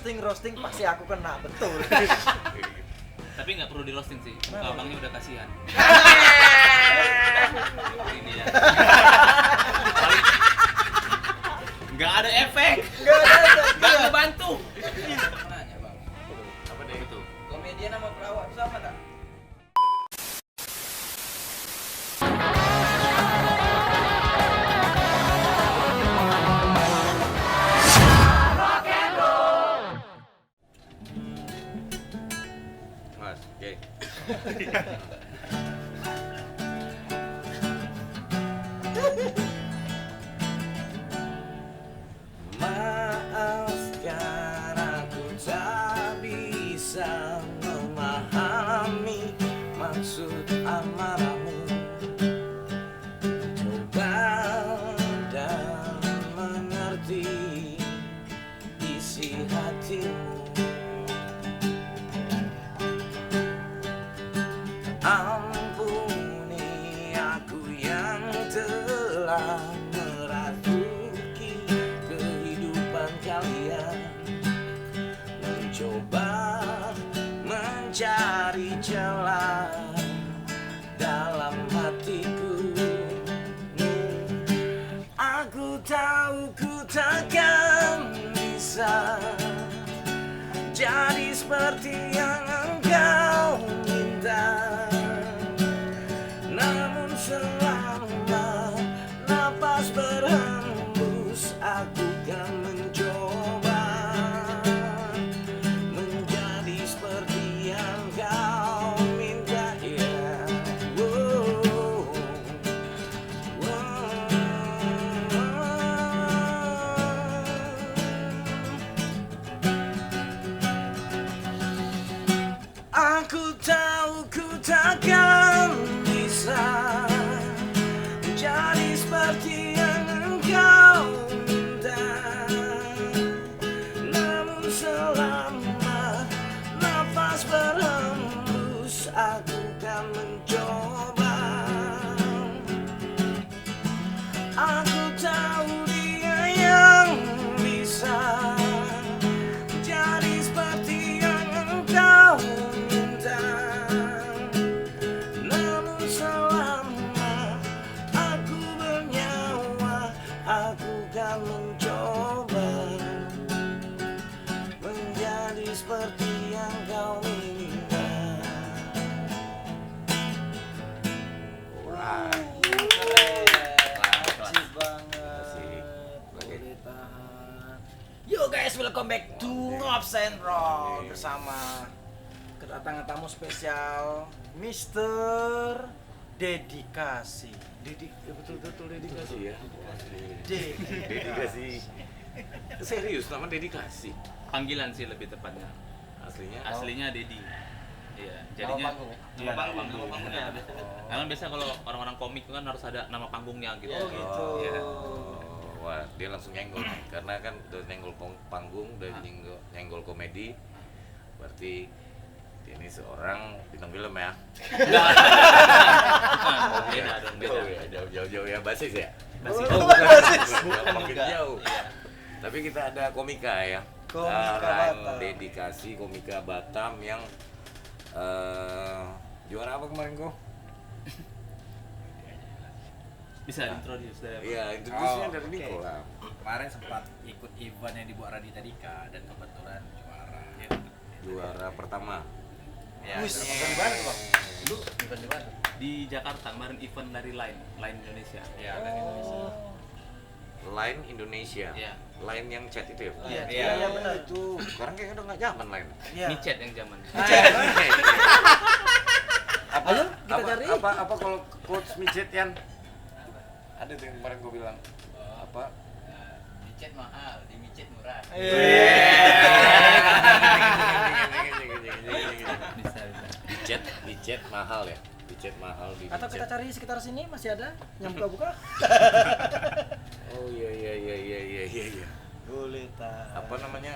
roasting pasti aku kena betul. Tapi nggak perlu di roasting sih, muka abangnya udah kasihan. Ini ya. Nggak ada efek, nggak ngebantu. Nanya bang, Apa deh itu? komedian sama pelawak itu sama tak? Mas, oke. Maafkan aku tak bisa memahami maksud amarahmu. Coba dan mengerti isi hatimu. Ampuni aku yang telah merasuki kehidupan kalian, mencoba mencari celah dalam hatiku. Aku tahu ku takkan bisa jadi seperti yang engkau minta. Namun selama napas berhembus, aku kan mencoba menjadi seperti yang kau minta. Yeah. Wow. Aku tahu ku takkan bisa menjadi seperti yang engkau minta. Namun selama nafas berhembus, aku kan mencoba. Aku tahu dia yang bisa jadi seperti yang engkau minta. Namun selama aku bernyawa, aku kan mencoba menjadi seperti yang kau minta. Asik banget. Boleh tahan. Yo guys, welcome back to Ngops and Roll bersama kedatangan tamu spesial Mr. Dedikasi. Betul dedikasi ya. Dedikasi. Dedikasi. Serius nama dedikasi. Panggilan sih lebih tepatnya. Aslinya. Aslinya Dedi. Iya, jadinya Nama panggung ya? nama panggungnya. Karena biasa kalau orang-orang komik kan harus ada nama panggungnya gitu. Oh gitu. Iya. Wah, dia langsung nyenggol nih. Karena kan udah nyenggol panggung, udah nyenggol komedi. Berarti ini seorang bintang film ya. Beda dong, beda. Jauh-jauh ya, basis ya. Basis. Oh, bukan basis. Makin jauh. Iya. Tapi kita ada komika ya. Komika Sekarang Batam. dedikasi komika Batam yang juara apa kemarin kok? Bisa introduce dari apa? Iya, introduce-nya dari oke. Niko lah. Kemarin sempat ikut event yang dibuat Radita Dika dan kebetulan juara. Juara pertama. Ya, Wis, terus- event di mana tuh, Bang? Lu event di mana? Di Jakarta kemarin event dari Line Indonesia. Ya, dari Indonesia. Line Indonesia. Iya. Line yang chat itu ya? Iya, Iya. iya benar itu. Sekarang kayaknya udah nggak zaman Line. Iya. Micet yang zaman. apa, Ayo, kita cari. Apa kalau coach micet Yan? Ada tuh yang kemarin gue bilang apa? Micet mahal, di micet murah. Bisa. Dicet mahal ya. Dicet mahal di Atau kita cari sekitar sini masih ada yang buka-buka? Oh iya. Boleh tahan. Apa namanya?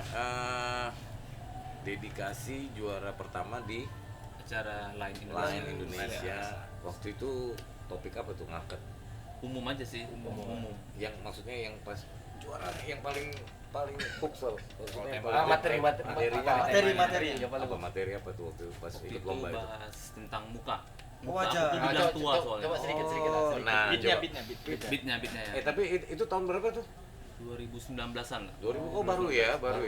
Dedikasi juara pertama di Acara Line Line Indonesia. Indonesia. Waktu itu topik apa tuh ngangkat? Umum aja sih, umum. Yang maksudnya yang pas juara yang paling paling futsal? Maksudnya tembak. paling- Materi. apa materi apa tuh waktu pas Waktu ikut itu lomba itu? bahas tentang muka. Wajah. Aku tuh dibilang tua soalnya. Coba sedikit Oh, lah. Nah, coba. Beatnya ya. Tapi itu tahun berapa tuh? 2019-an lah. 2000. Oh baru ya. Baru.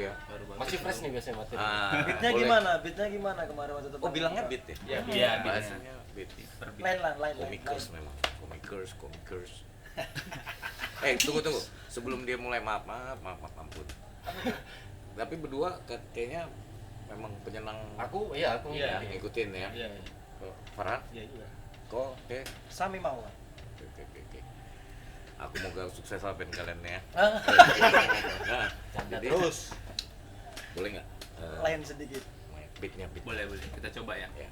Masih fresh nih biasanya materi. Beatnya boleh. gimana? Beatnya gimana kemarin waktu itu? Oh bilangnya beat ya? Iya, Iya, Bahasanya beat. Lain. Komikers memang. Komikers. Tunggu. Sebelum dia mulai maaf ampun. Tapi berdua kayaknya memang penyenang Aku ngikutin ya. Iya. Kok Farhan? Iya juga. Kok Sami mau. Oke. Aku moga sukses lah pen kalian ya. Ah. Nah, Canda jadi Terus boleh nggak? lain sedikit. Beatnya. Boleh. Kita coba ya. Ya.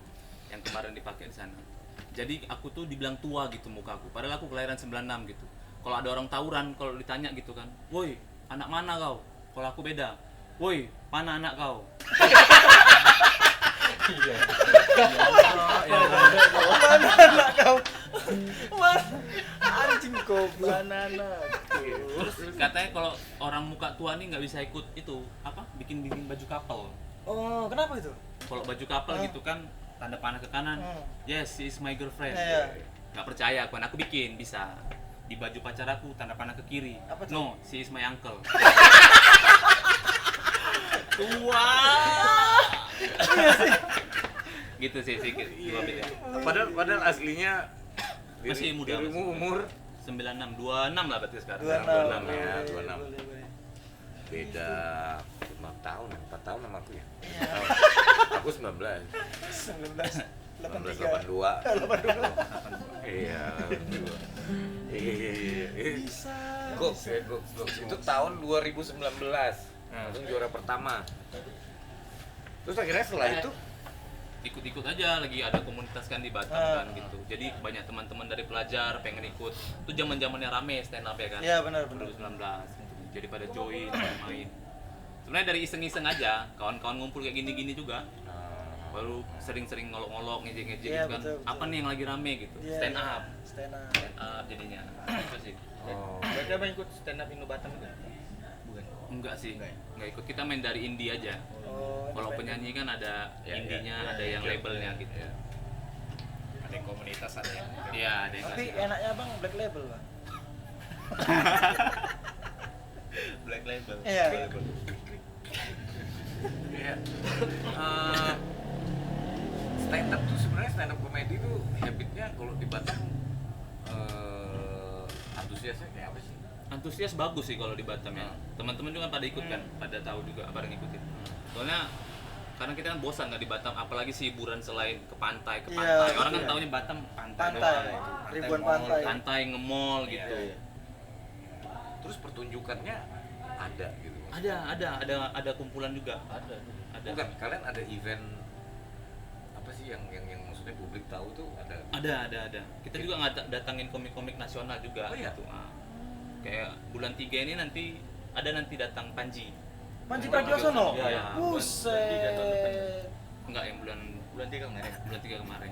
Yang kemarin dipakai di sana. Jadi aku tuh dibilang tua gitu muka aku. Padahal aku kelahiran 96 gitu. Kalau ada orang tawuran, kalau ditanya gitu kan, "Woi, anak mana kau?" Kalau aku beda. "Woi, mana anak kau?" Mana anak kau? Anjing kau banana. Terus katanya kalau orang muka tua nih nggak bisa ikut itu apa? Bikin baju couple. Oh, kenapa itu? Kalau baju couple gitu kan tanda panah ke kanan. Hmm. Yes, she is my girlfriend. Iya. Nggak percaya kan aku bikin bisa. Di baju pacar aku tanda panah ke kiri. Apa tuh? No, she is my uncle. Tua. Gitu sih dua bit ya. Padahal aslinya Masih muda, dirimu masih muda. umur 96, 26 lah berarti sekarang. 26 ya, 26. Boleh. beda 5 tahun, 4 tahun sama aku ya. Iya. Aku 19. 1983. 1982. Iya, 82. Iya. Bisa. Kok itu tahun 2019. Langsung juara pertama. Terus akhirnya setelah itu Ikut-ikut aja, lagi ada komunitas kan di Batam kan gitu. Jadi banyak teman-teman dari pelajar pengen ikut. Itu zaman-zamannya rame stand up ya kan. Iya, benar. 2019. Jadi pada join, main. Sebenarnya dari iseng-iseng aja, kawan-kawan ngumpul kayak gini-gini juga. Baru sering-sering ngolok-ngolok, ngejek-ngejek Iya, gitu kan. betul. Apa nih yang lagi rame gitu? Iya, Stand iya. up. Stand up. Stand up jadinya. Itu sih. oh, Berarti abang ikut stand up Indo Batam juga? Bukan. Enggak sih. Enggak ya? Enggak ikut. Kita main dari indie aja. Oh, Kalau independen. penyanyi kan ada Ya, indinya, ya, ada yang ya, labelnya ya, gitu. ya. Ada yang komunitas, ada yang Iya, ada yang Tapi ngasih. enaknya Bang Black Label, Bang. Black Label. Iya. Iya. Stand up tuh sebenarnya stand up comedy tuh habitnya kalau di Batam antusiasnya kayak apa sih? Antusias bagus sih kalau di Batam ya. Teman-teman juga pada ikut kan, pada tahu juga, pada ngikutin. Soalnya karena kita kan bosan nggak di Batam, apalagi sih hiburan selain ke pantai, Iya, Orang kan iya. taunya Batam pantai, Pantai. doang. Ribuan mall, pantai. Pantai nge-mall gitu. Iya, iya. Terus pertunjukannya ada gitu. Ada kumpulan juga. Ada. Ada. Bukan, kalian ada event apa sih yang maksudnya publik tahu tuh ada? Ada. Kita juga datangin komik-komik nasional juga Oh, iya? gitu. Kayak bulan 3 ini nanti datang Panji. Panji Pragiwaksono. Iya. Buset. Enggak yang bulan 3 kemarin. bulan 3 kemarin.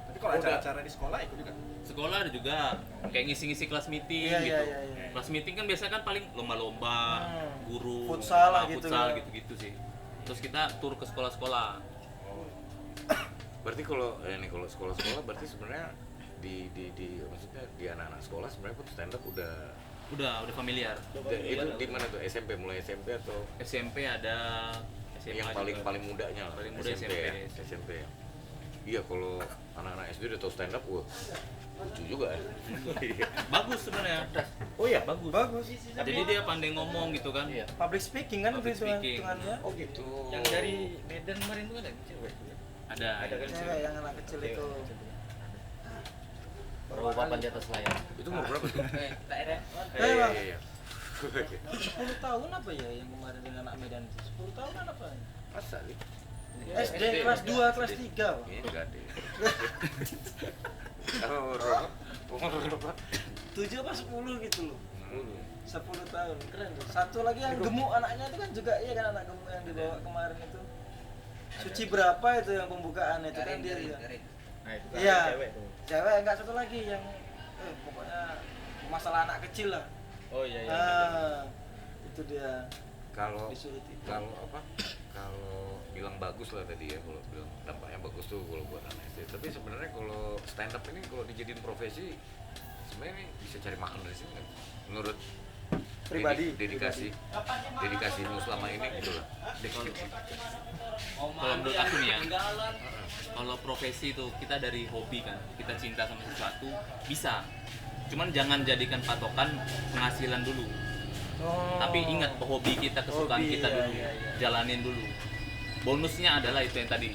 Tapi kalau ada acara di sekolah ikut juga. Sekolah ada juga kayak ngisi-ngisi kelas meeting Iya, gitu. iya, iya. Kelas meeting kan biasanya kan paling lomba-lomba, guru, Futsal lah lomba gitu futsal ya. gitu-gitu sih. Terus kita tur ke sekolah-sekolah. Berarti kalau kalau sekolah-sekolah berarti sebenarnya di maksudnya di anak-anak sekolah sebenarnya pun stand up udah Udah familiar. itu di mana tuh SMP mulai SMP atau SMP ada, SMA yang juga. paling mudanya lah, Paling muda SMP ya, SMP. SMP ya. Iya kalau anak-anak SD udah tahu stand up, wah lucu juga ya. Bagus sebenarnya. Oh iya, Bagus. Bagus. Jadi dia pandai ngomong gitu kan. Iya. Public speaking kan Public itu speaking. hitungannya. oh gitu. Yang dari Medan kemarin tuh ada cewek. Ada. Ada kan? Cewek yang anak kecil itu. Baru papan di atas layar. Itu umur berapa tuh? Tak ada. Bang. Iya. 10 tahun apa ya yang kemarin dengan anak Medan itu? 10 tahun apa? Masa nih? SD kelas 2, kelas 3. Bang. Ini enggak deh. Umur berapa? Umur berapa? 7 apa 10 gitu loh. 10 tahun, keren tuh. Satu lagi yang Aduh. gemuk anaknya itu kan juga iya kan anak gemuk yang dibawa kemarin itu. Suci berapa itu yang pembukaan itu kan dia juga. Nah, itu kan Iya. cewek tuh. Cewek enggak satu lagi yang pokoknya masalah anak kecil lah. Oh iya iya. Ah, itu dia. kalau Disuruh tidur. kalau bilang bagus lah tadi ya, kalau bilang dampaknya bagus tuh kalau buat anak SD. Tapi sebenarnya kalau stand up ini kalau dijadiin profesi sebenarnya ini bisa cari makan dari sini kan? Menurut Pribadi. dedikasimu selama ini gitu lah. Kalau menurut aku nih ya, kalau profesi itu kita dari hobi kan, kita cinta sama sesuatu bisa, cuman jangan jadikan patokan penghasilan dulu. Oh. Tapi ingat hobi kita, kesukaan Hobi, kita iya, dulu, iya, iya. jalanin dulu. Bonusnya adalah itu yang tadi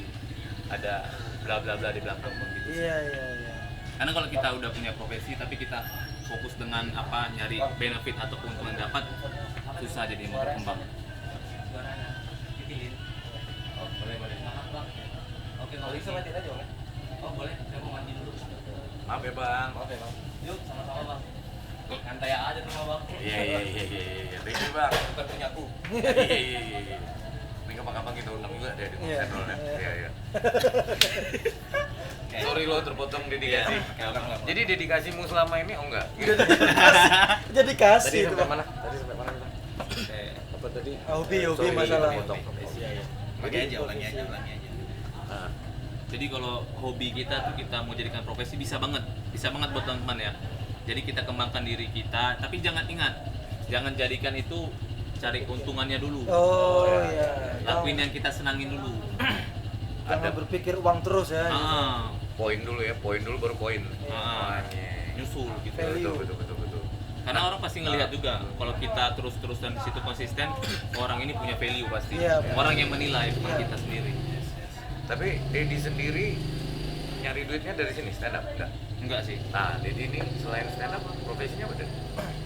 ada bla bla bla di belakang gitu. Iya, iya, iya. Karena kalau kita udah punya profesi tapi kita fokus dengan apa nyari benefit atau keuntungan dapat, susah jadi mau berkembang. Oke, kalau bisa matiin aja, Bang. Oh boleh, saya mau mandi dulu. Maaf ya bang. Oke, Bang. Yuk sama-sama bang. Santai aja tuh bang. Iya. Thank you bang. Bukan punya aku. Iya. Ini kapan-kapan kita undang juga deh di Iya. channel ya. Iya. Iya. Sorry lo terpotong dedikasi. Jadi dedikasimu selama ini enggak? Jadi kasih Tadi itu, sampai Bang. mana? Tadi sampai mana, Bang? Apa tadi? Hobi Sorry, masalah. terpotong. Iya, iya. Ulangi aja. Nah, Jadi kalau hobi kita tuh kita mau jadikan profesi bisa banget buat teman-teman ya. Jadi kita kembangkan diri kita, tapi jangan jadikan itu cari keuntungannya dulu. Oh iya. Lakuin yang kita senangin dulu. Jangan berpikir uang terus ya. Ah, poin dulu baru poin. Ah. Iya. nyusul gitu. Value. Betul. Karena orang pasti ngelihat juga kalau kita terus-terusan di situ konsisten, orang ini punya value pasti. Iya. Orang yang menilai bukan Iya. kita sendiri. Tapi Dedi sendiri nyari duitnya dari sini stand up enggak? Enggak sih. Nah, Dedi ini selain stand up profesinya apa Dedi?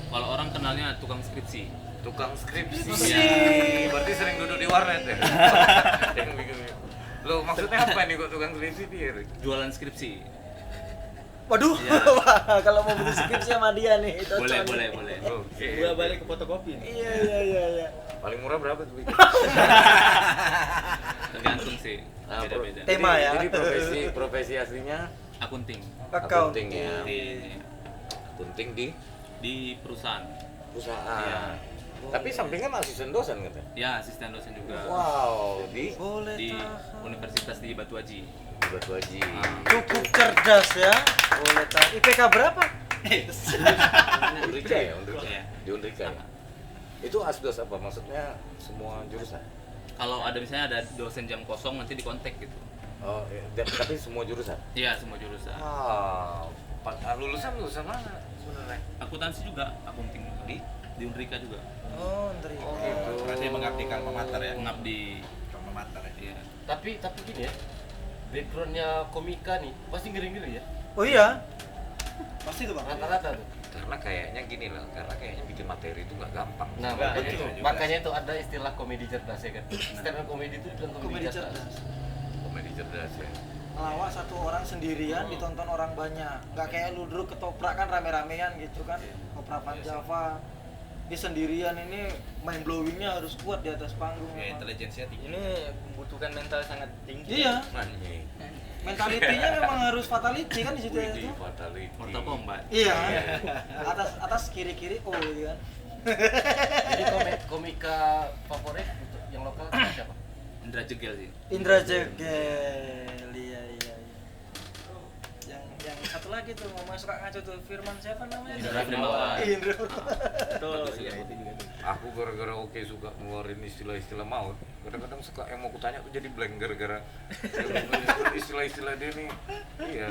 Kalau orang kenalnya tukang skripsi. Tukang skripsi. Iya. Berarti sering duduk di warnet ya? Yang bikin. Lo maksudnya apa nih kok tukang skripsi dia? Jualan skripsi. Waduh, Iya. wah, kalau mau bikin skripsi sama dia nih, itu Boleh. Oke. Gua balik ke fotokopi nih. Iya. Paling murah berapa tuh? Tergantung sih. Nah, Beda-beda. Tema ya. Jadi profesi aslinya Akunting. Accounting. ya. Di Akunting di perusahaan. perusahaan. Iya. Tapi sampingan asisten dosen katanya. Ya, asisten dosen juga. Wow, di Boleh Di tahan. Universitas di Batu Haji. Batu Haji. Cukup cerdas ya. Boleh tahan. IPK berapa? Unrika ya, Unrika. Iya. Di Unrika ya. Itu asdos apa? Maksudnya semua jurusan? Kalau ada misalnya ada dosen jam kosong nanti dikontak gitu. Oh, tapi semua jurusan? Iya, semua jurusan. Lulusan mana sebenarnya? Akuntansi juga, akunting di Unrika juga. Oh, Ndri. Oh, gitu. Berarti mengabdikan mater ya. Mengabdi. Alma mater ya. Iya. Tapi gini ya. Backgroundnya komika nih pasti ngeri-ngeri ya. Oh iya. Pasti tuh, Bang. Rata-rata tuh. Karena kayaknya gini lah, karena kayaknya bikin materi itu nggak gampang. Nah, Enggak, makanya, itu juga makanya itu ada istilah komedi cerdas ya kan. Stand up komedi itu bilang komedi, Komedi cerdas. cerdas. Komedi cerdas ya. Ngelawak satu orang sendirian ditonton orang banyak. Nggak kayak lu dulu ketoprak kan rame-ramean gitu kan. Koprakan Java. Dia sendirian ini mind blowingnya harus kuat di atas panggung. Ya, memang. intelijensinya tinggi. Ini membutuhkan mental sangat tinggi. Iya. Anjing. Mentalitinya memang harus fatality kan di situ ya Wih, itu. fatality. Mortal Kombat. Iya. Atas kiri oh iya kan. Jadi komika favorit untuk yang lokal siapa? Indra Jegel sih. Indra Jegel. Iya. Yang satu lagi tuh ngomong suka ngaco tuh Firman siapa namanya? Indra Firmawan. Indra. Betul. Aku gara-gara oke suka ngeluarin istilah-istilah maut. Kadang-kadang suka yang mau kutanya tuh jadi blank gara-gara istilah-istilah dia nih. Iya.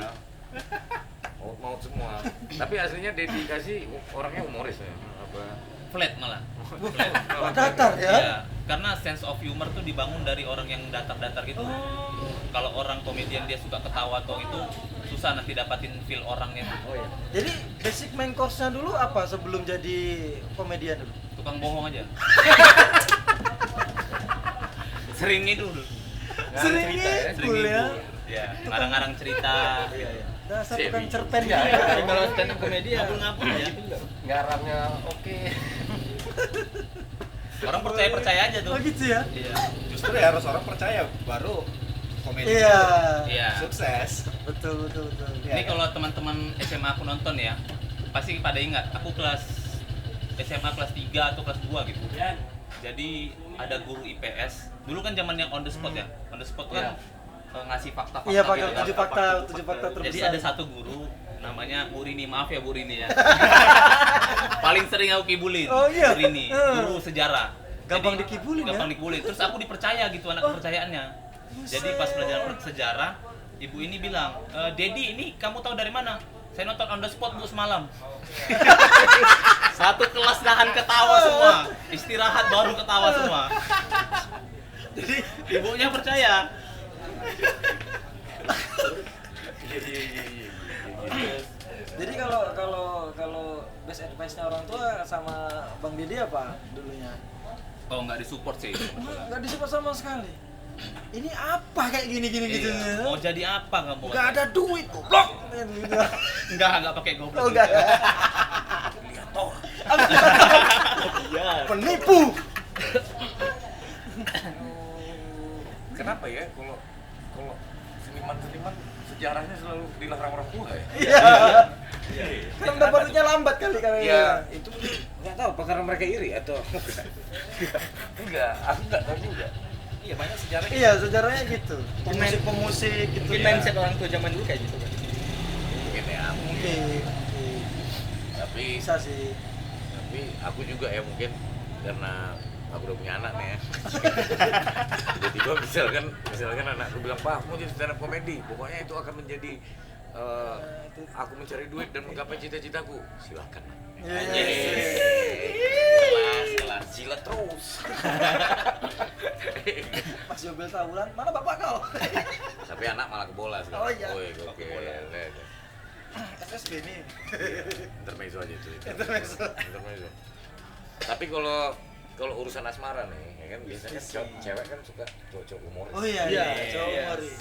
Maut semua. Tapi aslinya dedikasi orangnya humoris ya. Apa? Flat malah. Datar ya. Iya, karena sense of humor tuh dibangun dari orang yang datar-datar gitu. Kalau orang komedian dia suka ketawa atau itu susah nanti dapatin feel orangnya. Oh iya. Jadi basic main course-nya dulu apa sebelum jadi komedian dulu? Tukang bohong aja. Sering itu dulu. Sering ngibul ya. Ya, ngarang-ngarang cerita. Dasar tukang cerpen Iya, juga. iya. Kalau stand up komedi ngabul-ngabul ya. Ngarangnya oke. Orang percaya aja tuh. Oh gitu ya? Iya. Justru ya harus orang percaya baru komedi Iya. Iya. sukses. Betul. Ini kalau teman-teman SMA aku nonton ya, pasti pada ingat aku kelas SMA kelas 3 atau kelas 2 gitu. Jadi ada guru IPS. Dulu kan zaman yang on the spot ya. On the spot kan ngasih fakta-fakta. Iya, fakta, gitu kan. 7 fakta terbesar. Jadi ada satu guru namanya Bu Rini, maaf ya Bu Rini ya. Paling sering aku kibulin. Oh, iya. Bu Rini, guru sejarah. Gampang Jadi, dikibulin ya? gampang dikibulin. Terus aku dipercaya gitu anak kepercayaannya. Jadi pas pelajaran sejarah, ibu ini bilang, Dedi ini kamu tahu dari mana? Saya nonton on the spot Bu semalam. Satu kelas nahan ketawa semua. Istirahat baru ketawa semua. Jadi ibunya percaya. Jadi kalau best advice-nya orang tua sama Bang Didi apa dulunya? Oh nggak disupport sih. Nggak disupport sama sekali. Ini apa kayak gini gitu? Iya. Mau jadi apa kamu? Nggak ada duit, goblok. Gitu. Enggak pakai goblok. Oh enggak. Iya. Penipu. Kenapa ya kalau seniman sejarahnya selalu dilarang orang tua ya? Iya. Kan dapatnya lambat kali Iya, itu nggak tahu apa karena mereka iri atau enggak, aku nggak tahu juga. Iya, banyak sejarah. Iya, sejarahnya gitu. Pemusik gitu. Mungkin ya. mindset orang tua zaman dulu kayak gitu kan. Mungkin ya, Mungkin. tapi Bisa sih. aku juga ya mungkin karena aku udah punya anak nih ya. Tiba-tiba misalkan anakku bilang, "Pak, aku mau jadi stand up comedy. Pokoknya itu akan menjadi aku mencari duit dan menggapai cita-citaku." Silakan. Kelas jilat terus. Pas Yobel tawuran, mana bapak kau? Tapi anak malah ke bola sekarang. Oh, iya. Oke. SSB nih. Intermezzo aja itu. Intermezzo. Tapi kalau urusan asmara nih, ya kan biasanya kan cewek kan suka cowok-cowok humoris. Oh iya, Iya, cowok iya. humoris.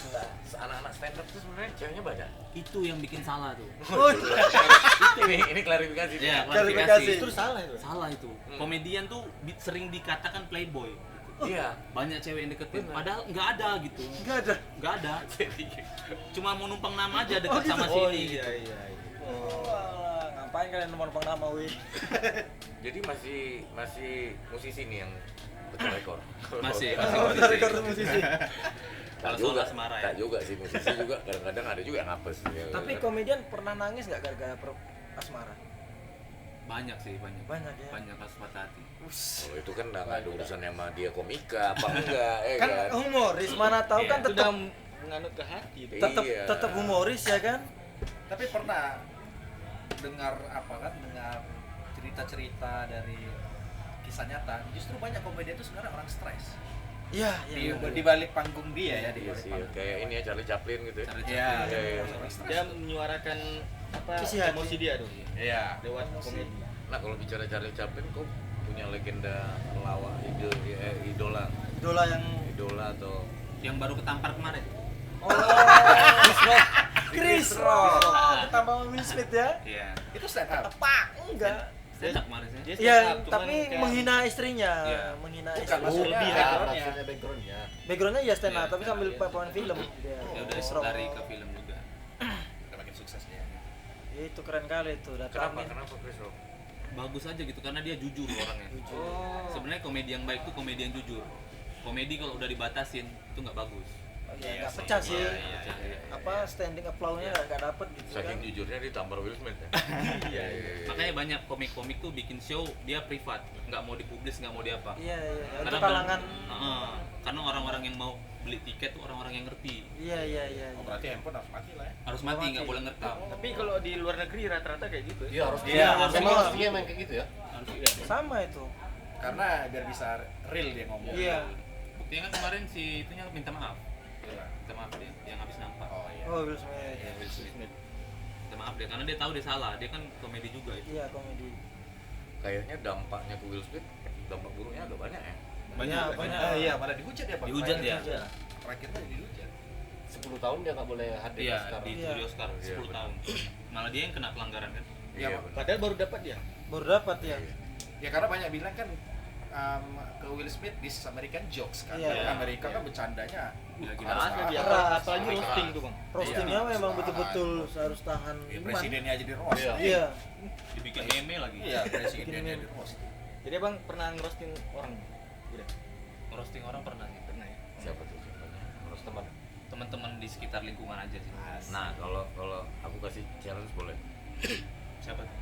Anak-anak stand up tuh sebenarnya ceweknya banyak. Itu yang bikin salah tuh. Oh iya. Ini klarifikasi. Ya, Klarifikasi. klarifikasi. Itu salah itu. Salah itu. Komedian tuh sering dikatakan playboy. Iya. Banyak cewek yang deketin, Bener. padahal nggak ada gitu. Enggak ada. Nggak ada. Cuma mau numpang nama aja deket Oh, gitu. sama Oh sini iya gitu. iya. Oh, alah, ngapain kalian nomor nama wih? Jadi masih musisi nih yang pecah rekor. Masih. Oh, dari kartu musisi. Kalau Tak juga, soal asmara ya. tak juga sih musisi juga kadang-kadang ada juga yang ngapes. Ya, Tapi komedian pernah nangis nggak gara-gara asmara? Banyak sih, banyak. Banyak ya. Banyak kasus patah hati. kalau itu kan nggak ada urusannya sama dia komika apa enggak, Kan humoris, mana tahu Iya. kan Itu tetap udah menganut ke hati itu. Iya. tetap humoris ya kan? Tapi pernah dengar dengar cerita-cerita dari kisah nyata, justru banyak komedian itu sebenarnya orang stres. Iya, Di balik panggung dia ya, di Iya balik sih, panggung. kayak ini ya Charlie Chaplin gitu ya. Cari Iya, Iya, iya. orang stres. Dia menyuarakan apa Isi hati. emosi dia tuh Iya. lewat komedi. Nah kalau bicara Charlie Chaplin, kok punya legenda pelawak idola atau yang baru ketampar kemarin. Oh, Chris Rock. Tambah Will Smith ya? Iya. Itu stand up. Pak, enggak. Stand up kemarin sih. Dia Iya, stand up, cuman tapi kayak- menghina istrinya, Iya. menghina Bukan, istrinya. maksudnya Lebih background-nya. maksudnya backgroundnya. Backgroundnya ya stand up, Iya, tapi sambil iya. paparan film dia. Ya udah Chris Rock. lari ke film juga. Udah makin sukses dia. Ya, itu keren kali itu, datangin. kenapa Chris Rock? Bagus aja gitu karena dia jujur orangnya. Oh. Sebenarnya komedi yang baik tuh komedi yang jujur. Komedi kalau udah dibatasin itu nggak bagus. Ya, nggak pecah sih. Iya. Apa standing applause-nya nggak dapet gitu kan. Saking jujurnya ditampar Will Smith ya. Iya. Makanya banyak komik-komik tuh bikin show dia privat, nggak mau dipublis, nggak mau diapa. Iya, iya. Untuk Karena kalangan. karena orang-orang yang mau beli tiket tuh orang-orang yang ngerti. Iya. Oh, berarti handphone harus mati lah ya. Harus mati, nggak boleh ngerti. Tapi kalau di luar negeri rata-rata kayak gitu. Iya, harus Iya, harus Memang gitu. dia main kayak gitu ya. Harus iya. Sama itu. Karena biar bisa real dia ngomong. Iya. Buktinya kan kemarin si itunya minta maaf. Iya. Minta maaf dia yang habis nampak. Oh iya. Oh, Will Smith. Iya, Will Smith. Minta maaf dia karena dia tahu dia salah. Dia kan komedi juga itu. Iya, komedi. Kayaknya dampaknya ke Will Smith, dampak buruknya agak banyak ya. Banyak. Ah, iya, malah dihujat ya, Pak. Dihujat ya? Terakhir tuh dihujat. 10 tahun dia nggak boleh hadir Iya, Oscar. di Iya. studio Oscar Iya, 10 betul. tahun. Malah dia yang kena pelanggaran kan. Iya, Iya, Pak. benar. Padahal baru dapat dia. Baru dapat ya. Ya karena banyak bilang kan ke Will Smith this is American jokes kan. Iya. Amerika kan bercandanya Gila-gila. harus Ada dia. keras. Apalagi roasting tuh, Bang. Roastingnya Iya. memang betul-betul harus tahan ya, iman. presidennya aja di roast. Iya. Iya. Dibikin meme lagi. Iya, presidennya di roast. Jadi Bang pernah ngerosting orang. Udah. Roasting orang pernah sih. Pernah ya? Siapa tuh contohnya? Terus teman. Teman-teman di sekitar lingkungan aja sih. Nah, kalau aku kasih challenge boleh. Siapa tuh?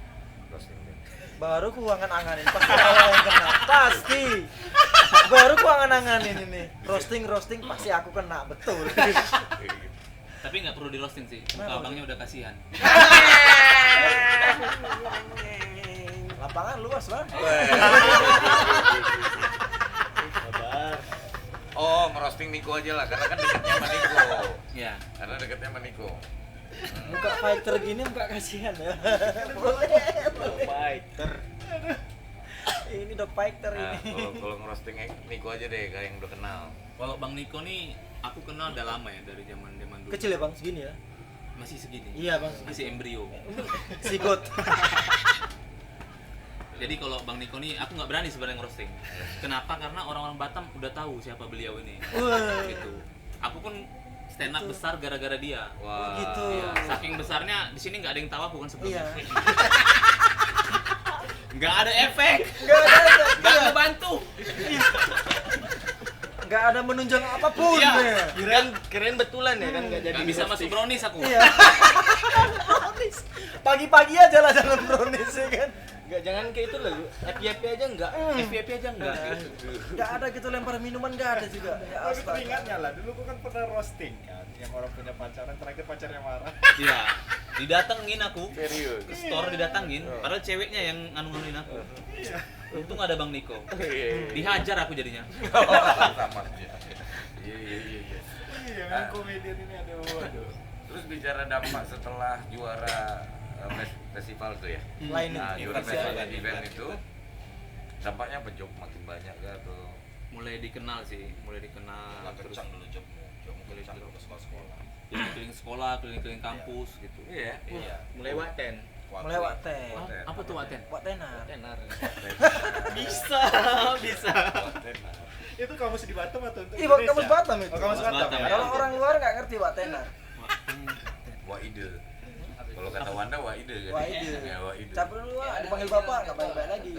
Roasting dia. Baru ku angan-anganin pasti awal yang kena. Pasti. Baru ku angan-anganin ini. Roasting pasti aku kena betul. Tapi nggak perlu di roasting sih. Muka Kenapa? abangnya udah kasihan. Lapangan luas, Bang. Oh, ngerosting Niko aja lah, karena kan dekatnya sama Niko. Iya. Karena dekatnya sama Niko. Muka fighter gini muka kasihan ya. Boleh. Fighter. Ini dog fighter Nah, ini. kalau ngerosting Niko aja deh, kayak yang udah kenal. Kalau Bang Niko nih aku kenal udah lama ya, dari zaman dulu. Kecil ya, Bang, segini ya. Masih segini. Iya, Bang. Masih embrio. Sigot. Jadi kalau Bang Niko nih aku nggak berani sebenarnya ngerosting. Kenapa? Karena orang-orang Batam udah tahu siapa beliau ini. Wah. Gitu. Aku pun stand up besar gara-gara dia. Wah. Gitu. Iya. Saking besarnya di sini nggak ada yang tahu aku kan sebelumnya. Iya. Nggak ada efek. Enggak ada. Nggak ngebantu. Enggak ada menunjang apapun. Iya. Ya. Keren betulan ya kan nggak jadi Nggak bisa masuk brownies aku. Iya. Brownies. Pagi-pagi aja lah jangan brownies ya kan. Nggak, jangan kayak itu lah, FYP aja enggak, FYP aja enggak. Enggak ada gitu lempar minuman enggak ada juga. Ya Tapi astaga. teringatnya lah, dulu gua kan pernah roasting kan, yang orang punya pacaran, terakhir pacarnya marah. Iya. Didatengin aku. Serius. Ke store didatangin, padahal ceweknya yang anu-anuin aku. Untung ada Bang Niko. Dihajar aku jadinya. Sama aja. Iya. Iya, kan komedian ini aduh. Terus bicara dampak setelah juara festival tuh ya. Lain Nah, itu. juara festival event itu dampaknya apa, Job? Makin banyak gak tuh? Mulai dikenal sih, terus dulu Job kencang dulu ke sekolah-sekolah. keliling sekolah, keliling kampus gitu. Iya. Iya. Mulai waten. Mulai wakten. Ah, apa tuh Waten? Waktenar. Tenar. Bisa. Itu kamus di Batam atau untuk Ih, Indonesia? kamus Batam itu. Oh, kamus Kamus Batam. Batam, ya? Kalau orang luar nggak ngerti waktenar. Waide. Kalau kata Wanda Waide kan. Waide. Ya, Waide. Cap dulu Wak, dipanggil bapak nggak baik-baik lagi.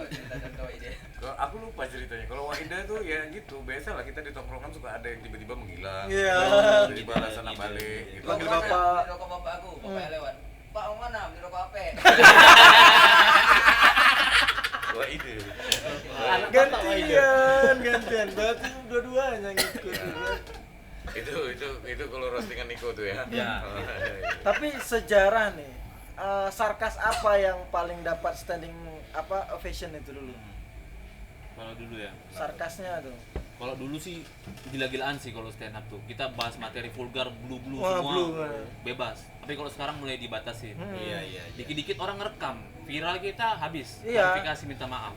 Kalau aku lupa ceritanya. Kalau Waida tuh ya gitu, biasa lah kita di tongkrongan suka ada yang tiba-tiba menghilang. Iya. Tiba-tiba alasan balik gitu. Panggil bapak. Rokok bapak aku, bapaknya lewat. Pak, mau mana? Beli rokok apa? Waide. Gantian. Berarti dua-duanya ngikut. Itu kalau roastingan Niko tuh ya. Ya. Oh, iya. Tapi sejarah nih, sarkas apa yang paling dapat standing apa ovation itu dulu? Kalau dulu ya. Sarkasnya tuh. Kalau dulu sih gila-gilaan sih kalau stand up tuh. Kita bahas materi vulgar, blue Wah, semua. blue. Bebas. Tapi kalau sekarang mulai dibatasi. Iya. Dikit-dikit orang ngerekam. Viral kita habis. Iya. Klarifikasi minta maaf.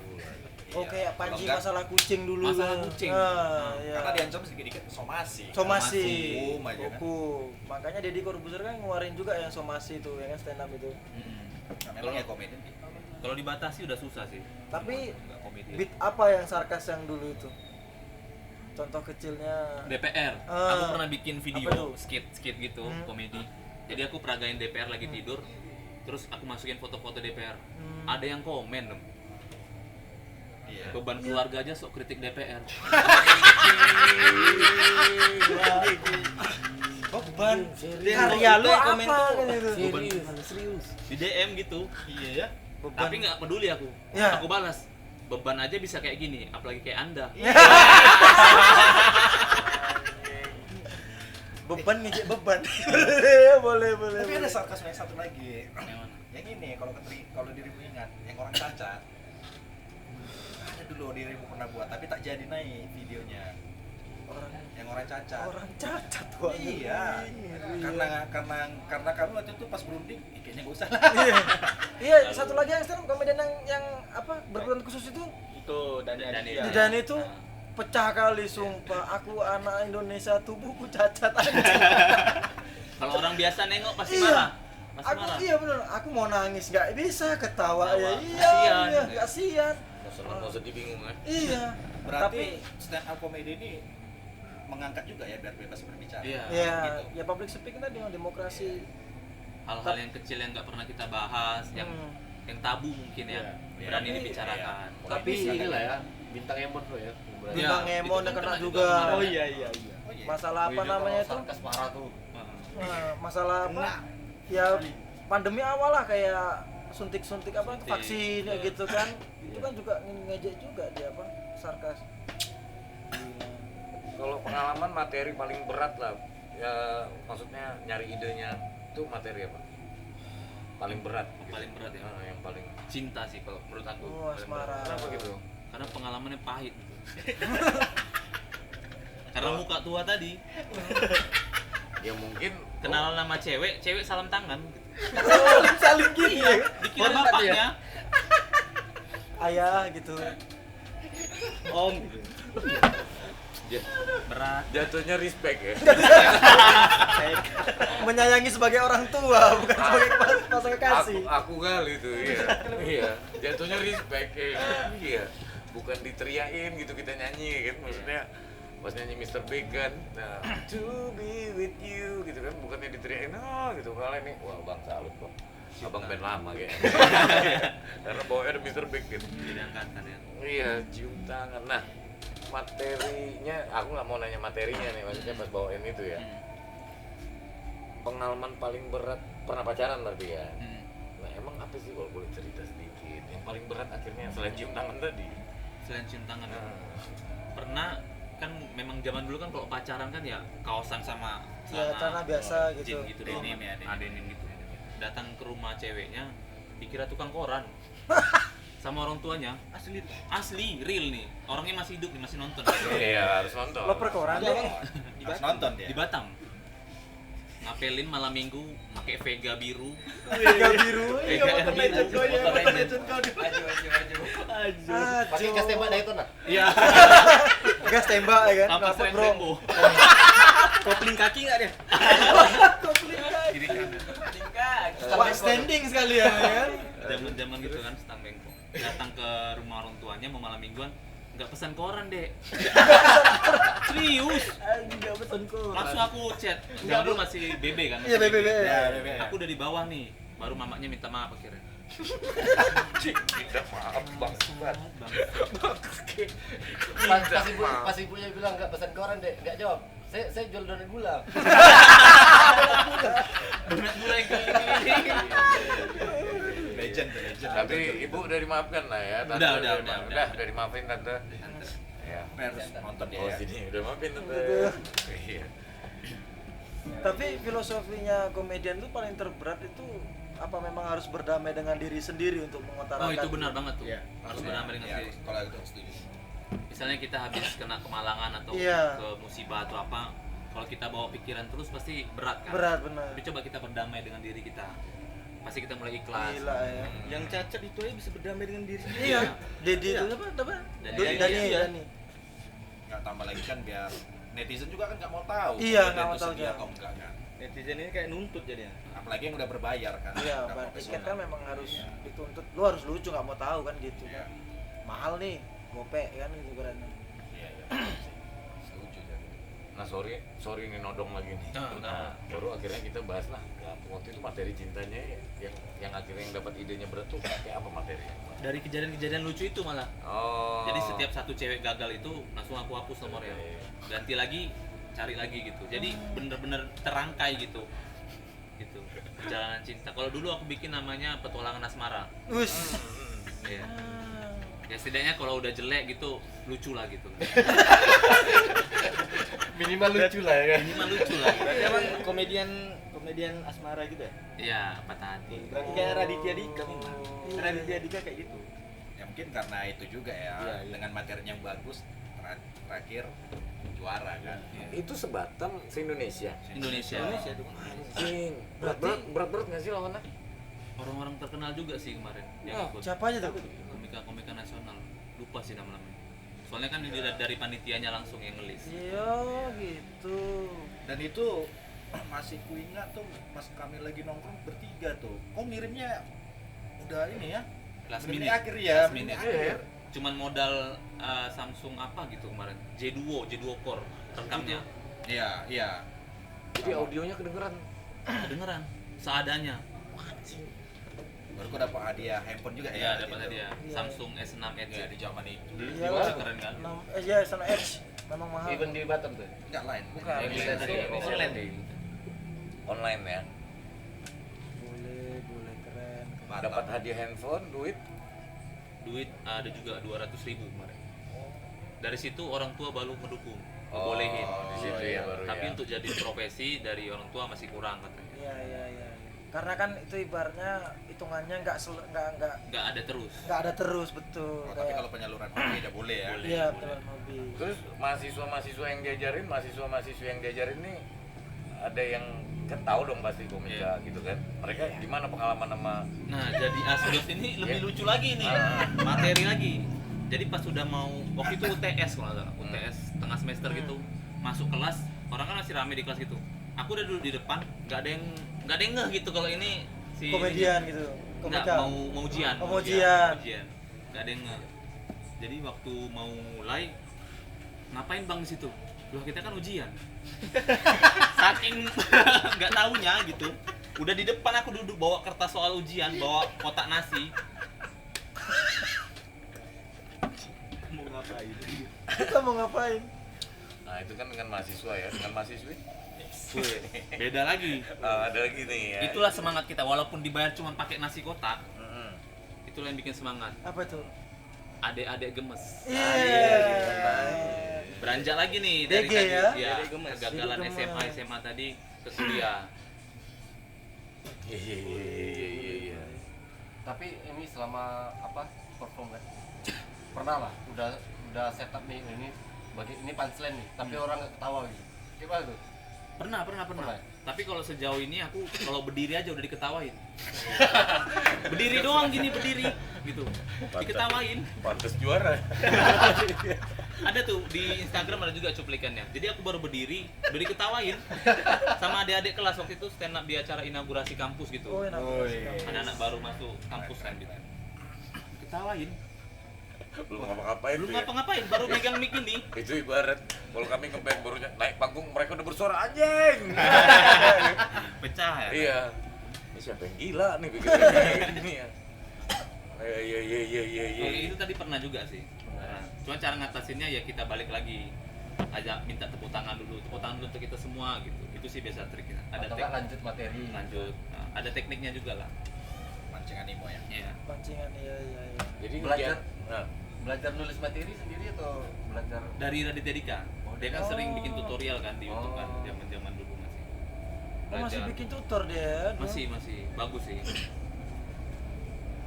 Oh kayak Panji Kalau enggak, masalah kucing dulu. Masalah kan. kucing. Iya. Karena diancam sedikit-dikit somasi. Somasi. Hukum aja kan. Hukum. Makanya Deddy Corbuzier kan ngeluarin juga yang somasi itu, ya kan stand up itu. Memang ya komedian gitu. Kalau dibatasi udah susah sih. Tapi Nggak komedi. beat apa yang sarkas yang dulu itu? Contoh kecilnya. DPR. Ah. Aku pernah bikin Apa video tuh? skit gitu, Hmm. komedi. Jadi aku peragain DPR lagi tidur. Terus aku masukin foto-foto DPR. Hmm. Ada yang komen dong. Iya. Beban keluarga aja sok kritik DPR. Beban. Serius. Karya lu Itu apa komen tuh. kan itu? Serius. Di DM gitu. Iya ya. Beban. Tapi nggak peduli aku. Ya. Aku balas. Beban aja bisa kayak gini, apalagi kayak Anda. Beban ngejek beban. boleh. Tapi ada sarkasme yang satu lagi. Yang mana? Yang ini kalau dirimu ingat, yang orang cacat. Ada dulu dirimu pernah buat, tapi tak jadi naik videonya. Yang orang cacat. Orang cacat wah. Iya. Karena kamu waktu itu pas berunding, kayaknya gak usah lah. Iya, satu lagi yang stand up komedian yang apa berkebutuhan khusus itu Itu Dani Dani. Aditya. dan itu pecah kali sumpah. Aku anak Indonesia, tubuhku cacat anjing. Kalau orang biasa nengok pasti Iya. marah. Pasti Aku marah. iya bener, aku mau nangis nggak bisa ketawa ya. Ketawa. Iya, Kasian. kasihan. Mau sedih bingung kan? Iya. Berarti stand up comedy ini mengangkat juga ya biar bebas berbicara. Iya. Ya, Gitu. ya public speaking tadi demokrasi. Hal-hal yang kecil yang nggak pernah kita bahas, yang tabu mungkin ya, Iya. berani Tapi- dibicarakan. Tapi inilah ya, bintang Emon lo ya. berarti. Ya, Bintang itu Emon kan yang kena kena juga. juga kemarin. Oh iya. Masalah apa Wih, namanya kalau itu? sarkas parah tuh. Nah, masalah apa? Ya pandemi awal lah kayak suntik apa Suntik, vaksin ya iya. gitu kan. Itu kan juga ngejek juga dia apa? Sarkas. Kalau pengalaman materi paling berat lah, ya maksudnya nyari idenya itu materi apa? Paling berat. Paling berat ya? Yang paling. Cinta sih kalau menurut aku. Oh, Paling asmara. berat. Kenapa gitu? Karena pengalamannya pahit gitu. Karena muka tua tadi, Ya mungkin kenalan sama cewek salam tangan gitu. Saling gini ya. Dikira bapaknya. Ayah gitu. Om gitu. Berat. jatuhnya respect ya. Menyayangi sebagai orang tua bukan sebagai pasangan kasih. Aku kali itu, iya. Iya, jatuhnya respect ya. Iya. Bukan diteriakin gitu kita nyanyi kan, maksudnya pas nyanyi Mr. Big kan, nah, to be with you gitu kan, bukannya diteriakin gitu. Kalau ini, wah bang salut bang, abang band lama kayaknya. Karena bawanya ada Mr. Big gitu. Jadi angkatan ya. Iya, cium tangan. Nah, materinya, aku nggak mau nanya materinya nih, maksudnya pas bawain itu ya. Pengalaman paling berat, pernah pacaran berarti ya? Nah emang apa sih kalau boleh cerita sedikit, yang paling berat akhirnya selain cium tangan tadi? Selain cium tangan ya. Nah, Pernah kan memang zaman dulu kan kalau pacaran kan ya kaosan sama Ya, celana biasa gitu. jeans gitu denim ya, denim gitu. Datang ke rumah ceweknya dikira tukang koran. Sama orang tuanya asli real nih, orangnya masih hidup nih, masih nonton iya harus nonton. Lo perkoran deh. Harus nonton dia. di Batam. Ngapelin malam minggu pakai Vega biru. Vega biru. Vega Air biru. Pakai gas tembak Daytona. Iya. Gas tembak ya kan. Apa Ngapa, bro? Rembo. Kopling kaki nggak dia? Kiri kanan. Wah, standing sekali ya kan. Zaman gitu kan stang bengkok. Datang ke rumah orang tuanya mau malam mingguan, nggak pesan koran dek. Serius. Enggak pesan koran. Langsung aku chat. Zaman dulu masih BB kan. Iya, masih BB. Aku udah di bawah nih. Baru mamanya minta maaf akhirnya. Tidak maaf bang. Pas ibunya bilang nggak pesan koran deh, nggak jawab. Saya jual donat gula. Donat gula yang keliling. Legend. Tapi ibu udah dimaafkan lah ya. Tante Udah. udah dimaafin tante. Ya. Harus nonton dia Oh ya. sini udah maafin tante. Iya. Tapi filosofinya komedian itu paling terberat itu apa memang harus berdamai dengan diri sendiri untuk mengutarakan? Oh itu benar banget tuh. Iya. Harus berdamai dengan Iya, diri. kalau itu setuju. Misalnya kita habis kena kemalangan atau Iya. ke musibah atau apa, kalau kita bawa pikiran terus pasti berat kan. Berat benar. Tapi coba kita berdamai dengan diri kita, pasti kita mulai ikhlas. Gila ya. Yang cacat itu aja bisa berdamai dengan diri sendiri. Iya. Dedi itu apa? Dani. Nggak tambah lagi kan biar netizen juga kan nggak mau tahu. Iya, komedian nggak mau itu tahu sedia juga. atau enggak kan. Netizen ini kayak nuntut jadinya. Apalagi yang udah berbayar kan. Iya, udah bayar tiket profesional. kan memang harus dituntut. Lu harus lucu nggak mau tahu kan gitu. Iya. Mahal nih, gope kan gitu kan. Iya. Setuju jadi. Nah sorry ini nodong lagi nih. Nah, Baru akhirnya kita bahas lah. Ya, waktu itu materi cintanya yang akhirnya yang dapat idenya berat tuh kayak apa materinya? Dari kejadian-kejadian lucu itu malah. Oh. Jadi setiap satu cewek gagal itu langsung aku hapus nomornya. Ganti lagi, cari lagi gitu. Jadi bener-bener terangkai gitu. Gitu. Perjalanan cinta. Kalau dulu aku bikin namanya Petualangan Asmara. Wus. Iya. Ya setidaknya kalau udah jelek gitu lucu lah gitu. Minimal lucu lah ya kan. Minimal lucu lah. Berarti emang komedian asmara gitu ya? Iya, patah hati. Berarti kayak Raditya Dika memang. Raditya Dika kayak gitu. Ya mungkin karena itu juga ya. Iya. Dengan materinya yang bagus terakhir juara kan. Itu sebatam se-Indonesia. Indonesia. Anjing. Berat nggak sih lawannya? Orang-orang terkenal juga sih kemarin yang Oh, ikut. Siapa aja tuh? Komika-komika nasional. Lupa sih nama-namanya. Soalnya kan dari panitianya langsung yang ngelis. Iya gitu. Dan itu masih kuingat tuh pas kami lagi nongkrong bertiga tuh. Kok ngirimnya udah ini ya? Last Menit minute. akhir ya. Last menit minute. akhir. Cuman modal Samsung apa gitu kemarin. J2 Core rekamnya. Iya. Jadi audionya kedengeran. Kedengeran seadanya. Baru kau dapat hadiah handphone juga Iya, ya? dapat gitu. hadiah Iya. Samsung S6 Edge. Iya, di zaman itu. Iya mana? lah. Keren kan? Iya, sana Edge memang mahal. Even di Batam tuh. Enggak lain. Bukan. Yang Ini lain dari tuh Indonesia. online. Online ya. Boleh keren. Batam. Dapat hadiah handphone, duit. Duit ada juga 200.000 kemarin. Dari situ orang tua baru mendukung, Oh, bolehin. di situ ya baru Tapi ya. untuk jadi profesi dari orang tua masih kurang katanya. Iya. Karena kan itu ibaratnya hitungannya nggak Nggak ada terus. ada terus betul. Oh, tapi kalau penyaluran hobi tidak boleh ya. Boleh. iya betul hobi. Terus mahasiswa yang diajarin nih ada yang kan tahu dong pasti komika gitu kan. Mereka gimana pengalaman sama Nah, jadi Asdos ini lebih Iya. lucu lagi nih, materi lagi. Jadi pas sudah mau waktu itu UTS kalau nggak salah, UTS tengah semester gitu, masuk kelas, orang kan masih rame di kelas gitu. Aku udah duduk di depan, nggak ada yang ngeh gitu kalau ini si Komedian gitu. Nggak, Komika. mau ujian. Oh, mau ujian. Nggak ada yang ngeh. Jadi waktu mau mulai, ngapain bang di situ? Loh kita kan ujian. Saking nggak taunya gitu. Udah di depan aku duduk bawa kertas soal ujian, bawa kotak nasi. Mau ngapain? Kita mau ngapain? Nah, itu kan dengan mahasiswa ya, dengan mahasiswi. Beda lagi. Ada lagi nih ya. Itulah semangat kita walaupun dibayar cuma pakai nasi kotak. Mm-mm. Itulah yang bikin semangat. Apa itu? Adik-adik gemes. Iya. Beranjak lagi nih DG tadi ya? ya, kegagalan DG gemes. SMA tadi ke kuliah. Iya. Tapi ini selama apa perform kan? Pernah lah, udah setup nih ini ini punchline nih, tapi orang nggak ketawa gitu. Gimana tuh? Pernah. Pernah. Tapi kalau sejauh ini aku kalau berdiri aja udah diketawain. Berdiri doang gini berdiri gitu. Diketawain. Pantes juara. Ada tuh di Instagram ada juga cuplikannya. Jadi aku baru berdiri, udah diketawain sama adik-adik kelas waktu itu stand up di acara inaugurasi kampus gitu. Oh, enak. Anak-anak baru masuk kampus kan gitu. Ketawain. Belum ngapa-ngapain Belum tuh ya. ngapa-ngapain, baru megang mic ini. Itu ibarat kalau kami ngeband baru naik panggung mereka udah bersuara anjing. Pecah ya. Iya. Ini siapa yang gila nih begitu gini ya. Iya. Oh, itu tadi pernah juga sih. Nah, cuma cara ngatasinnya ya kita balik lagi. Ajak minta tepuk tangan dulu untuk kita semua gitu. Itu sih biasa triknya. Ada Atau nggak lanjut materi? lanjut. Nah, ada tekniknya juga lah. Mancing animo ya. Iya. Pancingan iya. Jadi Belajar. nah, Belajar nulis materi sendiri atau belajar? Dari Raditya Dika. Dia kan sering bikin tutorial kan di YouTube kan, Oh. zaman-zaman dulu masih. Oh, masih Belajar. bikin tutor dia. Masih bagus sih.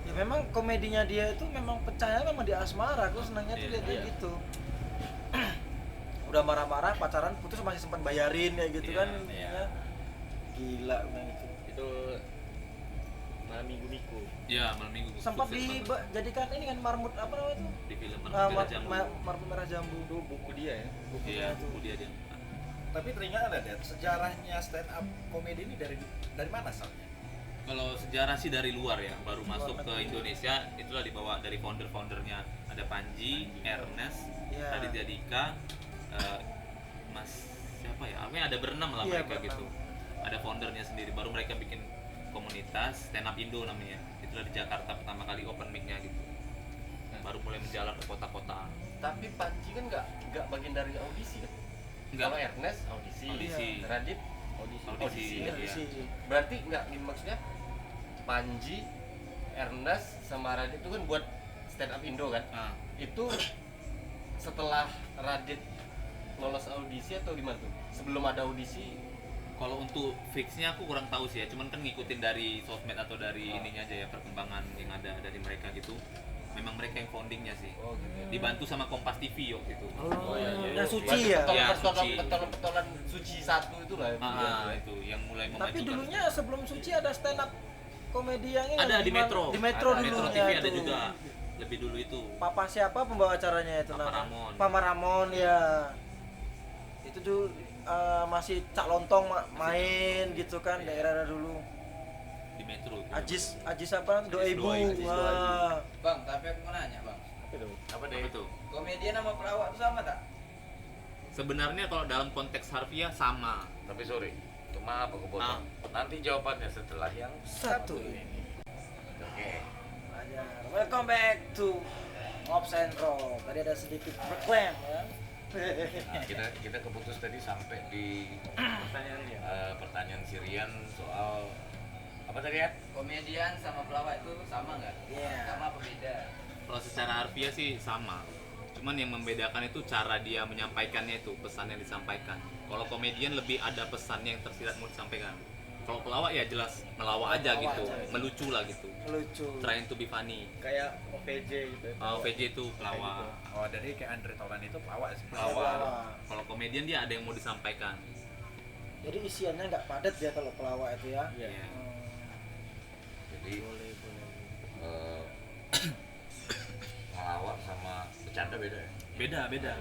Ya memang komedinya dia itu memang pecahnya memang di asmara. Aku senangnya tuh Iya, lihat iya. gitu. Udah marah-marah pacaran putus masih sempat bayarin ya gitu Iya, kan. iya. Ya. Gila memang itu. Itu malam minggu Miko. Ya, malam minggu. Sempat sukses banget. dijadikan ini kan marmut apa namanya itu? Di film Marmut Merah Jambu. Marmut merah jambu. Itu buku dia ya. Bukunya Iya, itu. buku dia. Tapi teringat ada deh sejarahnya stand up komedi ini dari mana asalnya? Kalau sejarah sih dari luar ya, baru masuk ke negeri. Indonesia itulah dibawa dari founder-foundernya. Ada Panji, Ernest, Iya. Raditya Dika, Mas siapa ya? Apa ada berenam lah Iya, mereka berenam. gitu. Ada foundernya sendiri, baru mereka bikin komunitas stand up Indo namanya. Itulah di Jakarta pertama kali open mic-nya gitu. Baru mulai menjalar ke kota-kota. Tapi Panji kan nggak bagian dari audisi kan? Enggak. Kalau Ernest audisi, Audisi. Radit Audisi, Iya, iya. sih. berarti nggak ini maksudnya Panji, Ernest sama Radit itu kan buat stand up Indo kan? Ah, Itu setelah Radit lolos audisi atau gimana tuh? Sebelum ada audisi? kalau untuk fixnya aku kurang tahu sih ya, cuman kan ngikutin dari sosmed atau dari ininya aja ya, perkembangan yang ada dari mereka gitu. Memang mereka yang foundingnya sih. Oh gitu. Dibantu sama Kompas TV waktu itu. Oh, iya. yang suci ya. Iya, suci. Petolan suci satu itu lah. Itu yang mulai memajukan. Tapi dulunya sebelum suci ada stand up komedi yang ini ada di Metro. Di Metro Ada, dulunya Metro TV ada tuh. juga. Lebih dulu itu. Papa siapa pembawa acaranya itu Papa namanya? Ramon. Papa Ramon ya. Itu dulu masih Cak Lontong main gitu kan daerah dulu. Di Metro. itu. Ajis apa? Doa Ibu. Ajis Doa Ibu. Wah. Bang, tapi aku mau nanya bang, apa Apa deh? itu? komedian sama pelawak itu sama tak? Sebenarnya kalau dalam konteks harfiah sama. Tapi sorry, maaf aku potong. Nanti jawabannya setelah yang Satu. ini. Oke. Belajar. Welcome back to Ops and Rock. Tadi ada sedikit reclaim ya. Nah, kita keputus tadi sampai di pertanyaan Sirian soal apa tadi ya? Komedian sama pelawak itu sama nggak? Iya. Sama apa beda? Kalau secara harfiah sih sama. Cuman yang membedakan itu cara dia menyampaikannya, itu pesan yang disampaikan. Kalau komedian lebih ada pesan yang tersirat mau disampaikan. Kalau pelawak ya jelas melawak aja Melawak gitu, aja. melucu lah gitu. Lucu. Trying to be funny. Kayak OVJ gitu. VJ itu pelawak. Oh, jadi kayak Andre Taulani itu pelawak sih. Pelawak. Kalau komedian dia ada yang mau disampaikan. Jadi isiannya nggak padat ya kalau pelawak itu ya. Iya. Iya. Jadi eh, ngelawak sama bercanda beda ya? Beda.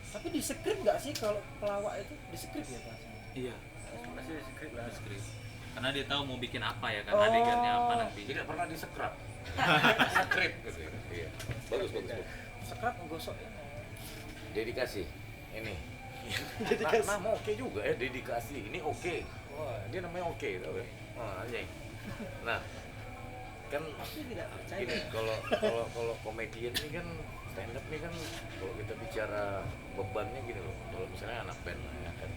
Tapi di skrip nggak sih kalau pelawak itu di skrip ya Pak? Iya. Masih skrip lah. Script. Karena dia tahu mau bikin apa ya kan, Oh. adegannya apa nanti. Tidak pernah disekrap. Skrip gitu ya. Iya. Bagus. Sekrap menggosok ya. Dedikasi. Ini. Dedikasi. Nama oke juga ya, dedikasi. Ini oke. Wah, dia namanya oke tau ya. Wah, anjing. Nah, kan Tapi tidak percaya. ini kalau komedian ini kan stand up nih kan kalau kita bicara bebannya gini loh. Kalau misalnya anak band ya kan.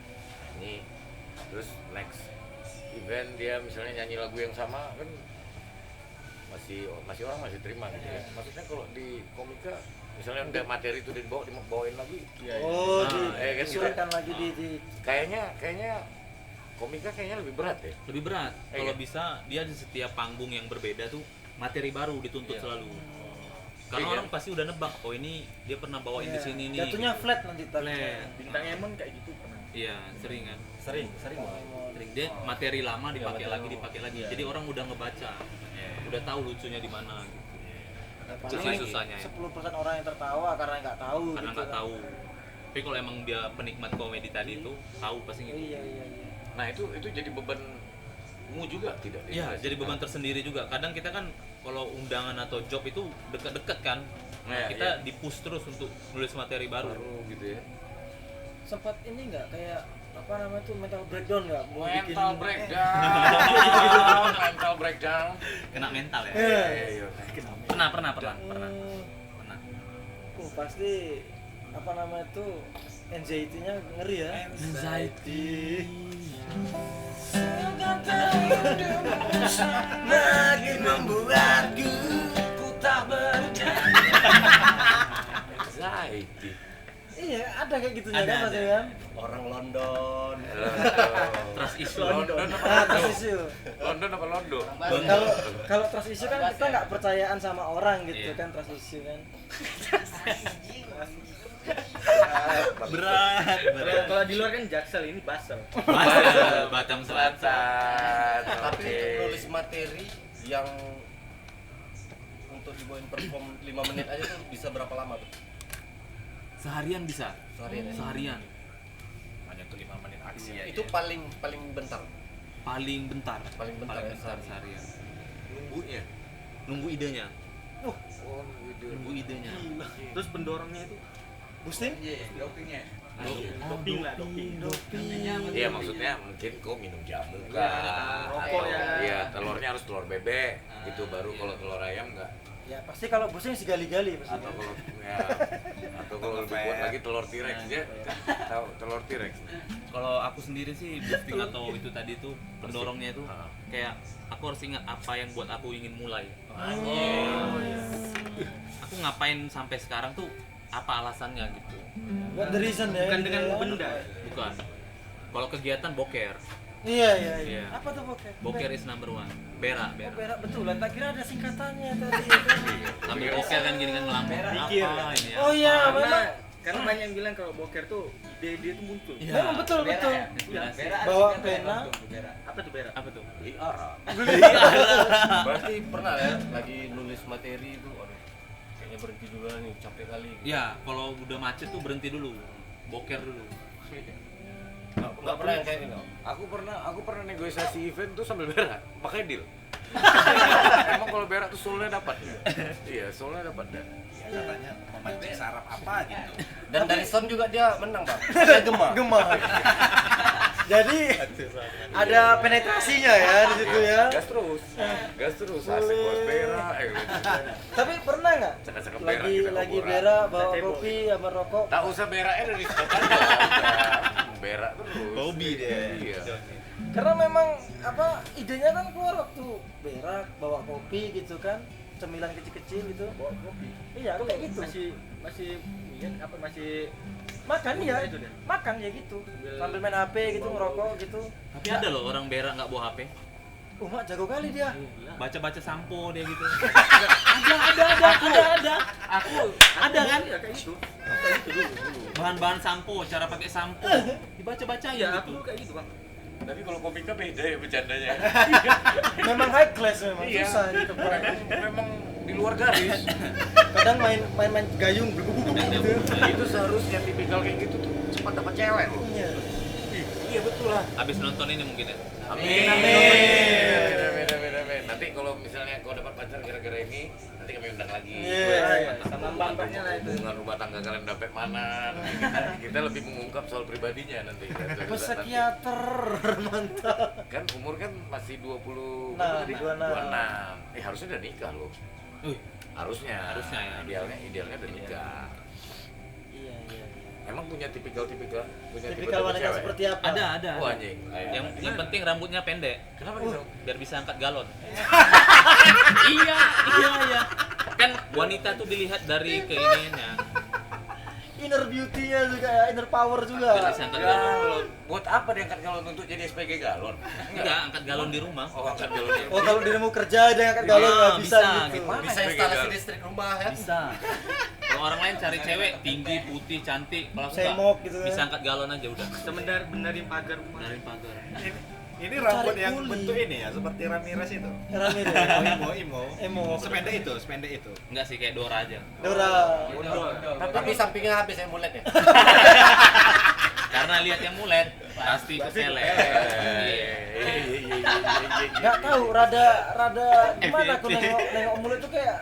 Ini terus next event dia misalnya nyanyi lagu yang sama kan masih orang masih terima gitu ya. Maksudnya kalau di komika misalnya udah materi itu dibawain lagi Oh, Nah, kan disesuaikan lagi di kayaknya komika kayaknya lebih berat ya. Lebih berat. Iya. Kalau bisa dia di setiap panggung yang berbeda tuh materi baru dituntut selalu. Karena Iya, orang pasti udah nebak, oh ini dia pernah bawain di sini nih. Jatuhnya flat nanti tapi. Flat. Bintang Emon kayak gitu pernah. Iya, sering kan. Sering. Sering. Dia materi lama dipakai Iya, lagi, materi dipakai lama. lagi. Iya. Jadi orang udah ngebaca. Udah tahu lucunya di mana gitu. Paling Susahnya ya. 10% orang yang tertawa karena nggak tahu Karena gitu nggak kan. tahu. Tapi kalau emang dia penikmat komedi tadi itu tahu pasti gitu. Iya. Nah, itu jadi bebanmu juga tidak? Iya, jadi beban tersendiri juga. Kadang kita kan kalau undangan atau job itu deket-deket kan. Nah, Iya, kita di-push terus untuk nulis materi baru. gitu ya. Sempat ini nggak kayak apa namanya tuh mental breakdown nggak? Mau bikin- Mental breakdown. Mental breakdown. Kena mental ya. Iya. Pernah. Hmm. Pasti apa namanya tuh anxiety-nya ngeri ya. Anxiety. Lagi membuatku ku tak Anxiety. Iya, ada kayak gitunya Ada, kan ada. Mas kan? Orang London. Trust issue. London apa Ah, Londo? trust issue. London apa Londo? Kalau trust issue kan kita nggak percayaan sama orang gitu Iya. kan, trust issue kan. Berat. Kalau di luar kan Jaksel, ini Basel. Batam Selatan. Tapi Oke. untuk nulis materi yang untuk dibawain perform 5 menit aja tuh bisa berapa lama tuh? Seharian bisa. Seharian ya? Seharian. Hanya tuh 5 menit aksi ya. Itu paling bentar. Paling bentar. Paling bentar ya, seharian. Nunggunya. Nunggu idenya. Oh, gitu. Nunggu idenya. Terus pendorongnya itu Boosting? Iya, dopingnya. doping lah, doping. Iya, maksudnya mungkin kau minum jamu Iya, kah? rokok ya. Iya, telurnya harus telur bebek. Gitu baru kalau telur ayam enggak. Ya pasti kalau boosting segali-gali pasti. Atau kalau ya, atau kalau lebih kuat lagi telur T-Rex ya. Tahu telur T-Rex? Kalau aku sendiri sih boosting atau itu tadi tuh pendorongnya itu Ah. kayak aku harus ingat apa yang buat aku ingin mulai. Aku ngapain sampai sekarang tuh apa alasannya gitu. Buat the reason ya. Bukan gitu dengan ya. benda. Bukan. Kalau kegiatan boker. Iya. Iya. Apa tuh boker? Boker is number one. Berak, Oh, berak. berak betulan. Tak kira ada singkatannya tadi. ya kan? Sambil boker kan gini kan melambung. Mikir. Apa ini? Oh iya, apa? memang. Karena banyak yang bilang kalau boker tuh ide-ide tuh muncul. Iya. Memang betul. Inspirasi. Bawa pena. Apa tuh berak? Apa tuh? Liara. Berarti pernah ya lagi nulis materi itu, aduh, kayaknya berhenti dulu lah nih, capek kali. Ya, kalau udah macet tuh berhenti dulu. Boker dulu. Nggak pernah yang kayak gitu. Aku pernah negosiasi event tuh sambil berak, makanya deal. Emang kalau berak tuh soalnya dapat. Iya, soalnya dapat dah. Ya, katanya memancing saraf apa gitu. Dan dari sound juga dia menang, Pak. Dia gemar. Gemar. Jadi ada penetrasinya ya di situ ya. gas terus asik buat berak Tapi pernah nggak Cakap-cakap berak kita lagi kuburan. berak bawa kopi sama rokok? tak usah beraknya dari situ aja udah. Berak terus Hobi dia. iya Karena memang apa idenya kan keluar waktu berak bawa kopi gitu kan, cemilan kecil-kecil gitu. Bawa kopi. Iya kayak gitu. Masih apa masih Makan ya, Itu dia. makan ya gitu. Sambil main HP gitu ngerokok gitu. Tapi ada loh orang berak nggak bawa HP. Mak jago kali dia. Baca-baca sampo dia gitu. ada. Ada kan? ya kayak gitu. Bahan-bahan sampo, cara pakai sampo. Dibaca-baca Ya ya aku kayak gitu, Bang. tapi kalau komika beda ya bercandanya Memang high class memang iya susah gitu. memang di luar garis Kadang main gayung gitu. itu seharusnya tipikal kayak gitu tuh cepat dapat cewek loh Iya. iya betul lah Habis nonton ini mungkin ya. amin amin nanti kalau misalnya kau dapat pacar gara-gara ini nanti kami undang lagi Iya. Sama bapaknya lah itu. hubungan rumah tangga kalian dapat mana nanti kita lebih mengungkap soal pribadinya nanti Psikiater mantap. kan umur kan masih 20 Nah, berapa tadi? 26. Harusnya udah nikah loh Wih, harusnya ya. idealnya udah nikah Iya. emang punya tipikal Tipikal tipe wanita cewek? seperti apa? ada. Oh, anjing. Yang penting rambutnya pendek. Kenapa gitu? Biar bisa angkat galon. iya. Kan wanita tuh dilihat dari keiniannya. Inner beauty-nya juga ya, inner power juga. Biar bisa angkat galon. Galon. Buat apa dia angkat galon untuk jadi SPG galon? Enggak, angkat galon di rumah. Oh, angkat galon. Oh kalau dirimu kerja dia angkat galon nggak bisa, bisa, gitu. gitu. Bisa instalasi listrik rumah ya. Bisa. Kalau orang lain cari cewek tinggi, putih, cantik, kalau aku Semok enggak, gitu ya. bisa angkat galon aja udah. Benerin pagar rumah. Dari pagar. Ini rambut Cari yang kuli. bentuk ini ya, seperti Ramirez itu. Rame deh. Imo. Sependek itu. Enggak sih kayak Dora aja. Dora. Tapi sampingnya habis yang mulet ya. Karena lihat yang mulet pasti peselek. Iya. Nggak tahu, rada gimana aku nengok mulut tuh kayak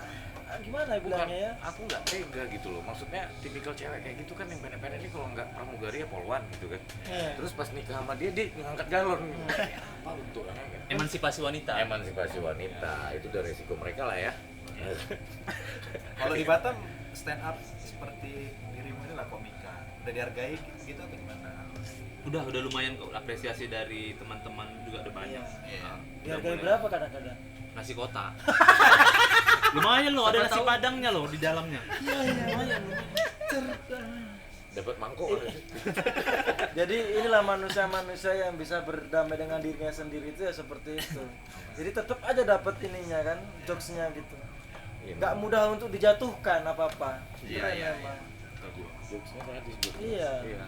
gimana ya Bukan, bilangnya ya? aku nggak tega gitu loh. Maksudnya tipikal cewek kayak gitu kan yang pendek-pendek ini kalau nggak pramugari ya polwan gitu kan. Iya. Terus pas nikah sama dia ngangkat galon. Apa bentuknya kan? Emansipasi wanita. Emansipasi wanita itu udah resiko mereka lah ya. Kalau di Batam stand up seperti dirimu ini lah komika. Udah dihargai gitu atau gimana? Udah lumayan kok apresiasi dari teman-teman juga udah banyak. Iya. Nah, Dihargai udah berapa kadang-kadang? nasi kotak. Lumayan loh, ada nasi padangnya loh di dalamnya. Lumayan. Dapat mangkok. Jadi inilah manusia-manusia yang bisa berdamai dengan dirinya sendiri itu ya seperti itu. Jadi tetap aja dapat ininya kan, jokesnya gitu. Nggak mudah untuk dijatuhkan apa-apa. Iya, Keren iya, memang. Jokesnya gratis jokesnya. Iya. Iya.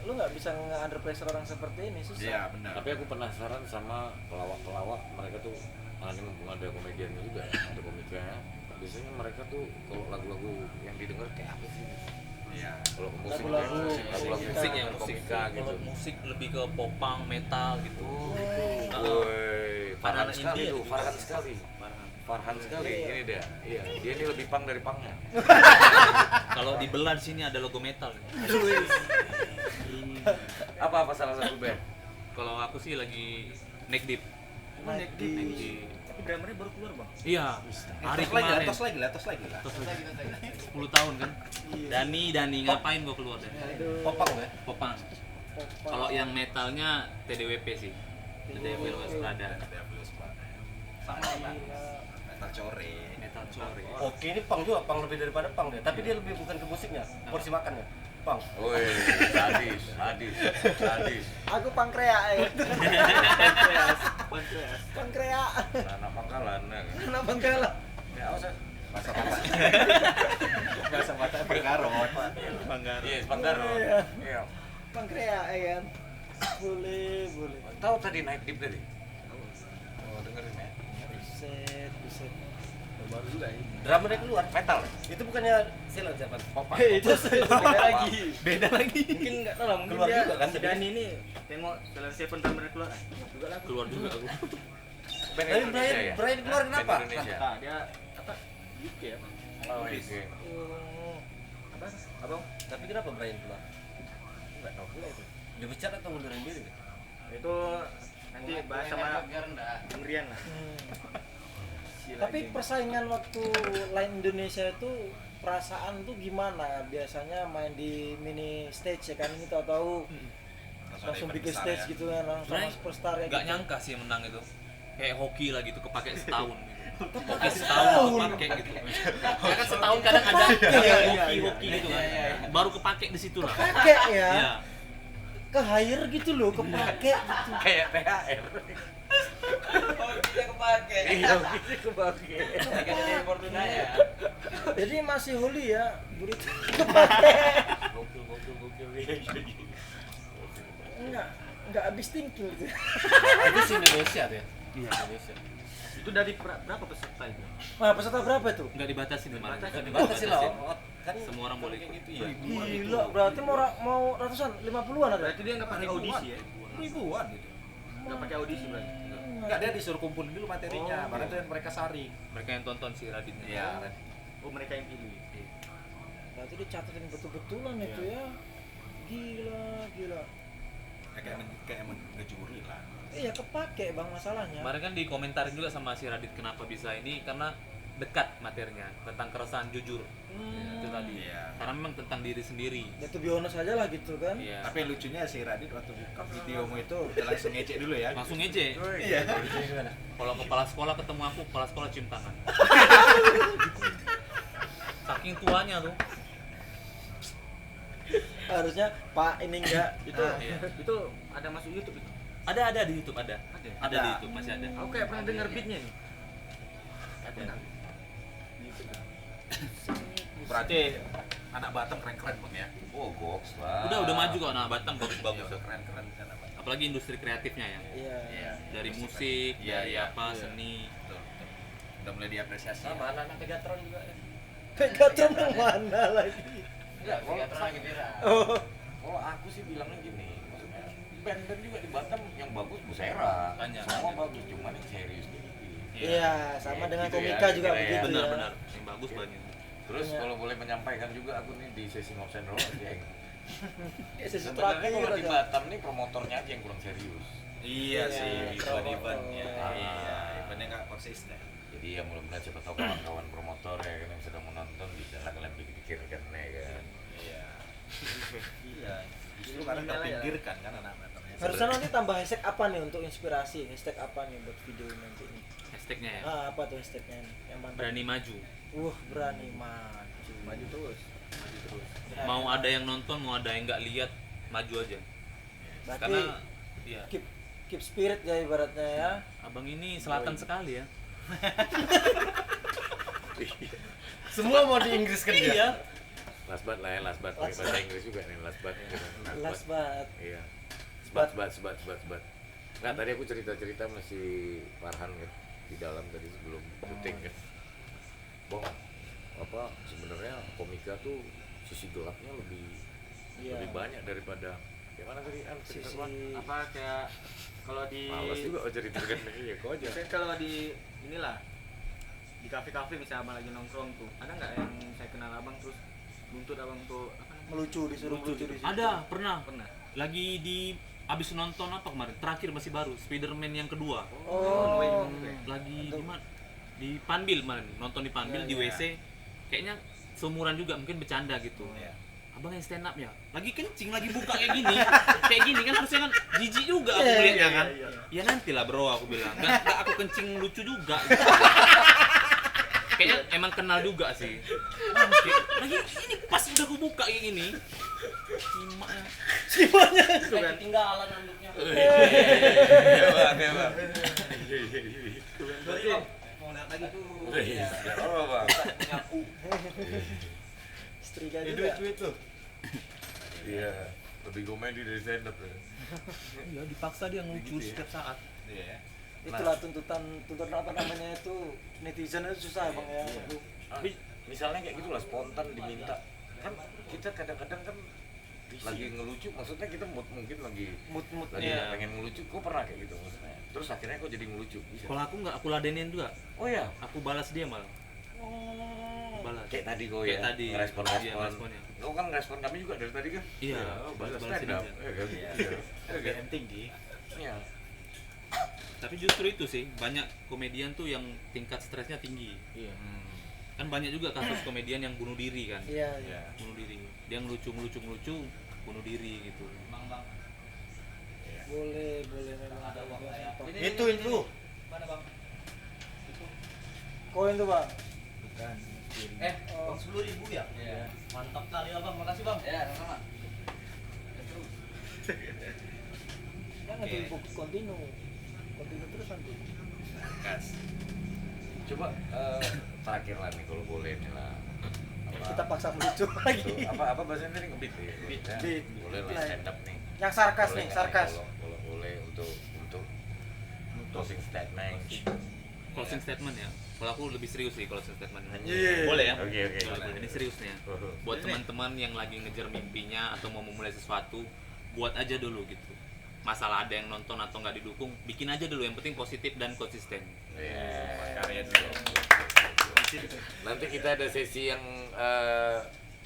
Lu nggak bisa nge-under pressure orang seperti ini, susah. Iya, benar. Tapi aku penasaran sama pelawak-pelawak mereka tuh ini mumpung ada komediannya juga ya, ada komikanya. Biasanya mereka tuh kalau lagu-lagu yang didengar kayak apa sih? Iya. Kalau musik Lagu-lagu lagu-lagu Musik ya, musik. komika gitu. Kalau musik lebih ke popang, metal gitu. Woi, Farhan Anak sekali India tuh, juga. Farhan sekali. Farhan sekali, ini dia. Iya, dia ini lebih pang dari pangnya. Kalau dibelah di sini ada logo metal. Apa salah satu band? Kalau aku sih lagi neck deep. Naik di Tapi drummernya baru keluar, Bang. Iya. Hari Tos lagi lah, kemarin. tos lagi lah. 10 tahun kan. Dani ngapain gua keluar deh? Popang ya. Popang. Kalau yang metalnya TDWP sih. TDWP Waspada. Sama lah. Metal core. Metal core. Oke, ini pang juga, pang lebih daripada pang deh. Tapi dia lebih bukan ke musiknya, porsi makannya. Pang. Woi, sadis. aku pankreas ya. Pankreas. Pankreas. Anak pangkalan ya kan. Kenapa pankreas? Ya, usah. Bahasa apa? Bahasa mata Penggarot. Iya, Panggarot. Iya. Iya. Pankreas ya kan. Boleh. Tahu tadi naik deep tadi? Oh, dengerin ya. Buset. Baru juga ini. Drummernya keluar. Metal. Itu bukannya Silan siapa? Popang. Itu Beda lagi. Mungkin enggak tahu lah, mungkin Keluar dia juga kan si si Dani ini. Tengok Stellar Seven drummernya keluar. Juga lagu. Keluar juga aku. Band Tapi Indonesia ya? Brian keluar Band kenapa? Indonesia. Nah, dia apa? UK ya, Bang. Oh, oke. Apa? Abang? Tapi kenapa Brian keluar? Enggak tahu pula itu. Dipecat atau mundurin diri? Itu nanti bahas sama biar rendah. Bung Rian lah. Tapi persaingan waktu Line Indonesia itu perasaan tuh gimana? Biasanya main di mini stage ya kan, ini tahu-tahu langsung bikin stage gitu kan, langsung sama Sebenarnya superstar ya nggak gitu. nyangka sih menang itu. Kayak hoki lah gitu, kepake setahun gitu. Kepake Hoki setahun kepake gitu. Ya kan setahun kadang ada hoki gitu kan. Baru kepake di situ lah. Kepake ya, Iya. ke hire gitu loh, kepake gitu. Kayak THR. Oh, kita kepake. Iya, gitu kebagi. Kayak dari Fortuna ya. Jadi masih holy ya, burito kepake. Gokil. Enggak habis thinking gitu. Itu sih Indonesia tuh ya. Iya. Indonesia. Itu dari berapa peserta itu? Wah, peserta berapa tuh? Nggak dibatasi kemarin. Dibatasi. Nggak Dibatasi lah. Kan semua orang boleh ikut. gitu ya. Gila, berarti mau ratusan, 50-an ada. Berarti dia nggak pakai audisi ya? Ribuan gitu. Nggak pakai audisi berarti? Enggak, dia disuruh kumpulin dulu materinya, Oh, baru iya. itu yang mereka saring. Mereka yang tonton si Raditnya. Iya. Oh mereka yang pilih. Berarti dicatetin betul-betulan itu ya. Gila. Ya, kayak ngejuri lah. Iya, kepake Bang masalahnya. Kemarin kan dikomentarin juga sama si Radit kenapa bisa ini karena dekat materinya tentang keresahan jujur. Itu tadi. Iya. Karena memang tentang diri sendiri. Ya to be honest aja lah gitu kan. Iya. Tapi yang lucunya si Radit waktu buka videomu itu dia langsung ngecek dulu ya. Langsung aja. Iya. Kalau kepala sekolah ketemu aku, kepala sekolah cium tangan. Saking tuanya tuh. Harusnya Pak ini enggak Itu iya. itu ada masuk YouTube itu. Ada di YouTube ada. Ada di Ada. YouTube masih ada. Aku kayak pernah dengar beatnya nih. Ada. Di YouTube. Berarti anak Batam keren-keren Bang ya. Oh, goks lah. Udah maju kok nah Batam bagus-bagus. Udah keren-keren kan anak Batam. Apalagi industri kreatifnya ya. Iya. Iya. Dari musik, Iya, dari iya. apa, Iya. seni. Betul. Udah mulai diapresiasi. Sama anak-anak Pegatron juga ya. Pegatron yang mana lagi? Enggak, Pegatron lagi viral. Oh, Kalau aku sih bilangnya gini, maksudnya band-band juga di Batam yang bagus Busera. Banyak. Semua bagus, cuman yang serius dikit. iya, sama Iya, dengan gitu komika ya, juga kira-kira ya. begitu ya. Benar-benar yang bagus banyak. Terus Iya. kalau boleh menyampaikan juga aku nih di sesi ngobrol roll geng. Ya, sesi Sebenarnya terakhir kalau di aja. Batam nih promotornya aja yang kurang serius. Iya Iya, sih, promotor. event-eventnya. Ah. Iya, eventnya nggak konsisten. Jadi ya mudah-mudahan siapa tahu kawan-kawan promotor ya kan yang sedang menonton bisa lah kalian pikirkan ya kan. Iya. Iya. Justru karena terpinggirkan kan anak Batam. Harusnya nanti tambah hashtag apa nih untuk inspirasi? Hashtag apa nih buat video nanti ini? Hashtagnya ya. Ah, apa tuh hashtagnya nih? Yang mantap. Berani maju. Berani maju. Maju terus. Maju terus. Mau ada yang nonton, mau ada yang nggak lihat, maju aja. Berarti Karena ya, keep spirit ya ibaratnya ya. abang ini selatan sekali ya. Semua mau di Inggris kan dia. Iya. Last bat lah ya, last bat pakai bahasa Inggris juga nih last bat. Last banget. Iya. Sebat. Enggak, tadi aku cerita-cerita masih Farhan kan di dalam tadi sebelum syuting kan. Bang, apa sebenarnya komika tuh sisi gelapnya lebih Iya. lebih banyak daripada gimana tadi kan cerita Sisi Bang? Apa kayak kalau di Males juga oh cerita kan iya kok aja. Misalnya kalau di inilah di kafe-kafe misalnya abang lagi nongkrong tuh, ada nggak yang saya kenal abang terus nuntut abang tuh apa namanya? Melucu disuruh melucu di situ. Ada, pernah. Pernah. Lagi di abis nonton apa kemarin? Terakhir masih baru, Spider-Man yang kedua. Oh. Lagi di mana? Di Panbil kemarin, nonton di Panbil Iya, di iya. WC. Kayaknya seumuran juga, mungkin bercanda gitu. Iya. Abang yang stand up ya, lagi kencing, lagi buka kayak gini, kayak gini kan harusnya kan jijik juga aku Iya, lihatnya iya, kan. iya. Ya nanti lah bro, aku bilang. Nggak aku kencing lucu juga. Kayaknya emang kenal juga sih. Lagi ini pas udah aku buka kayak gini. Simaknya. Simanya. Kayak ketinggalan anduknya. Hebat. Mau lihat lagi tuh. Oh, Bang. Setrika Ini juga. duit tuh. Iya, lebih komedi dari stand up ya. Iya, dipaksa dia ngelucu Gitu ya. setiap saat. Iya. Itulah tuntutan apa namanya itu netizen itu susah bang ya. Aduh. Tapi misalnya kayak gitulah spontan diminta kan kita kadang-kadang kan lagi ngelucu maksudnya kita mungkin lagi Mood-moodnya. Iya. pengen ngelucu kok pernah kayak gitu maksudnya terus akhirnya kok jadi ngelucu bisa Kalau aku nggak, aku ladenin juga. oh ya Aku balas dia malah. Balas. kayak tadi kok Kayak ya tadi. ngerespon Iya, ngeresponnya. kau kan ngerespon kami juga dari tadi kan Iya, balas balasin stand up aja. ya kan Iya. iya. Iya kan? BM tinggi. Tapi justru itu sih banyak komedian tuh yang tingkat stresnya tinggi. Iya. Kan banyak juga kasus komedian yang bunuh diri kan. Iya, Ya. Bunuh diri. Dia ngelucu bunuh diri gitu. boleh memang Itu. Mana bang? koin tuh bang. Bukan. Oh. Bang 10.000 ya? Iya. Mantap kali ya bang, makasih bang. Ya, sama-sama. Jangan Oke. tuh kontinu terus nanti. Gas. Coba terakhir lah nih kalau boleh nih lah. Apa- Kita paksa melucu itu, lagi. apa bahasa ini ngebit ya? Ya, Beat. boleh lah Beat. stand up nih. Yang sarkas Boleh nih, nggak sarkas. kalau boleh untuk closing statement. Closing statement ya. Kalau aku lebih serius sih closing statement. Iya. Boleh ya? Oke. Boleh. Ini serius nih ya. Buat teman-teman yang lagi ngejar mimpinya atau mau memulai sesuatu, buat aja dulu gitu. Masalah ada yang nonton atau nggak didukung, bikin aja dulu. Yang penting positif dan konsisten. Iya. Karya dulu. Nanti kita ada sesi yang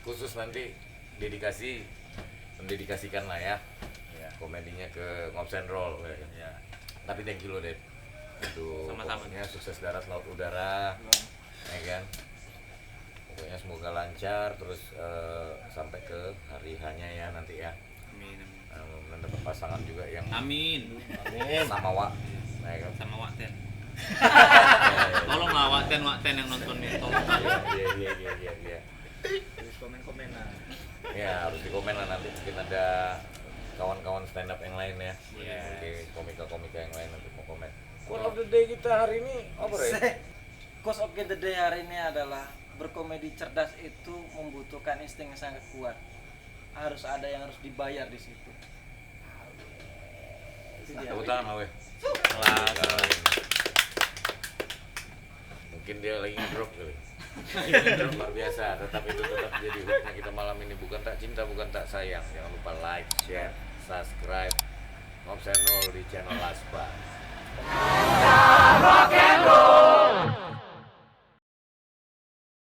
khusus nanti mendedikasikan lah ya. Ya. Komedinya ke Ngobs and Roll. Ya. Tapi thank you loh Ded. Untuk Sama-sama. pokoknya sukses darat laut udara. Ya kan? Pokoknya semoga lancar terus sampai ke hari hanya ya nanti ya. Amin. Dan dapat pasangan juga yang Amin. sama Wak. Ya kan? Sama Wakten. Tolonglah Wakten yang nonton nih. Tolong. Iya. Terus komen-komen lah. Ya harus dikomen lah nanti mungkin ada kawan-kawan stand up yang lain ya. Yes. Oke, komika-komika yang lain nanti mau komen. Quote of the day kita hari ini apa ya? Quote of the day hari ini adalah berkomedi cerdas itu membutuhkan insting yang sangat kuat. Harus ada yang harus dibayar di situ. Itu dia. Tepuk tangan lah weh. Mungkin dia lagi ngedrop kali. Ngedrop luar biasa. Tetap jadi hooknya kita malam ini. Bukan tak cinta, bukan tak sayang. Jangan lupa like, share, subscribe, Ngobs and Roll di channel Laspa.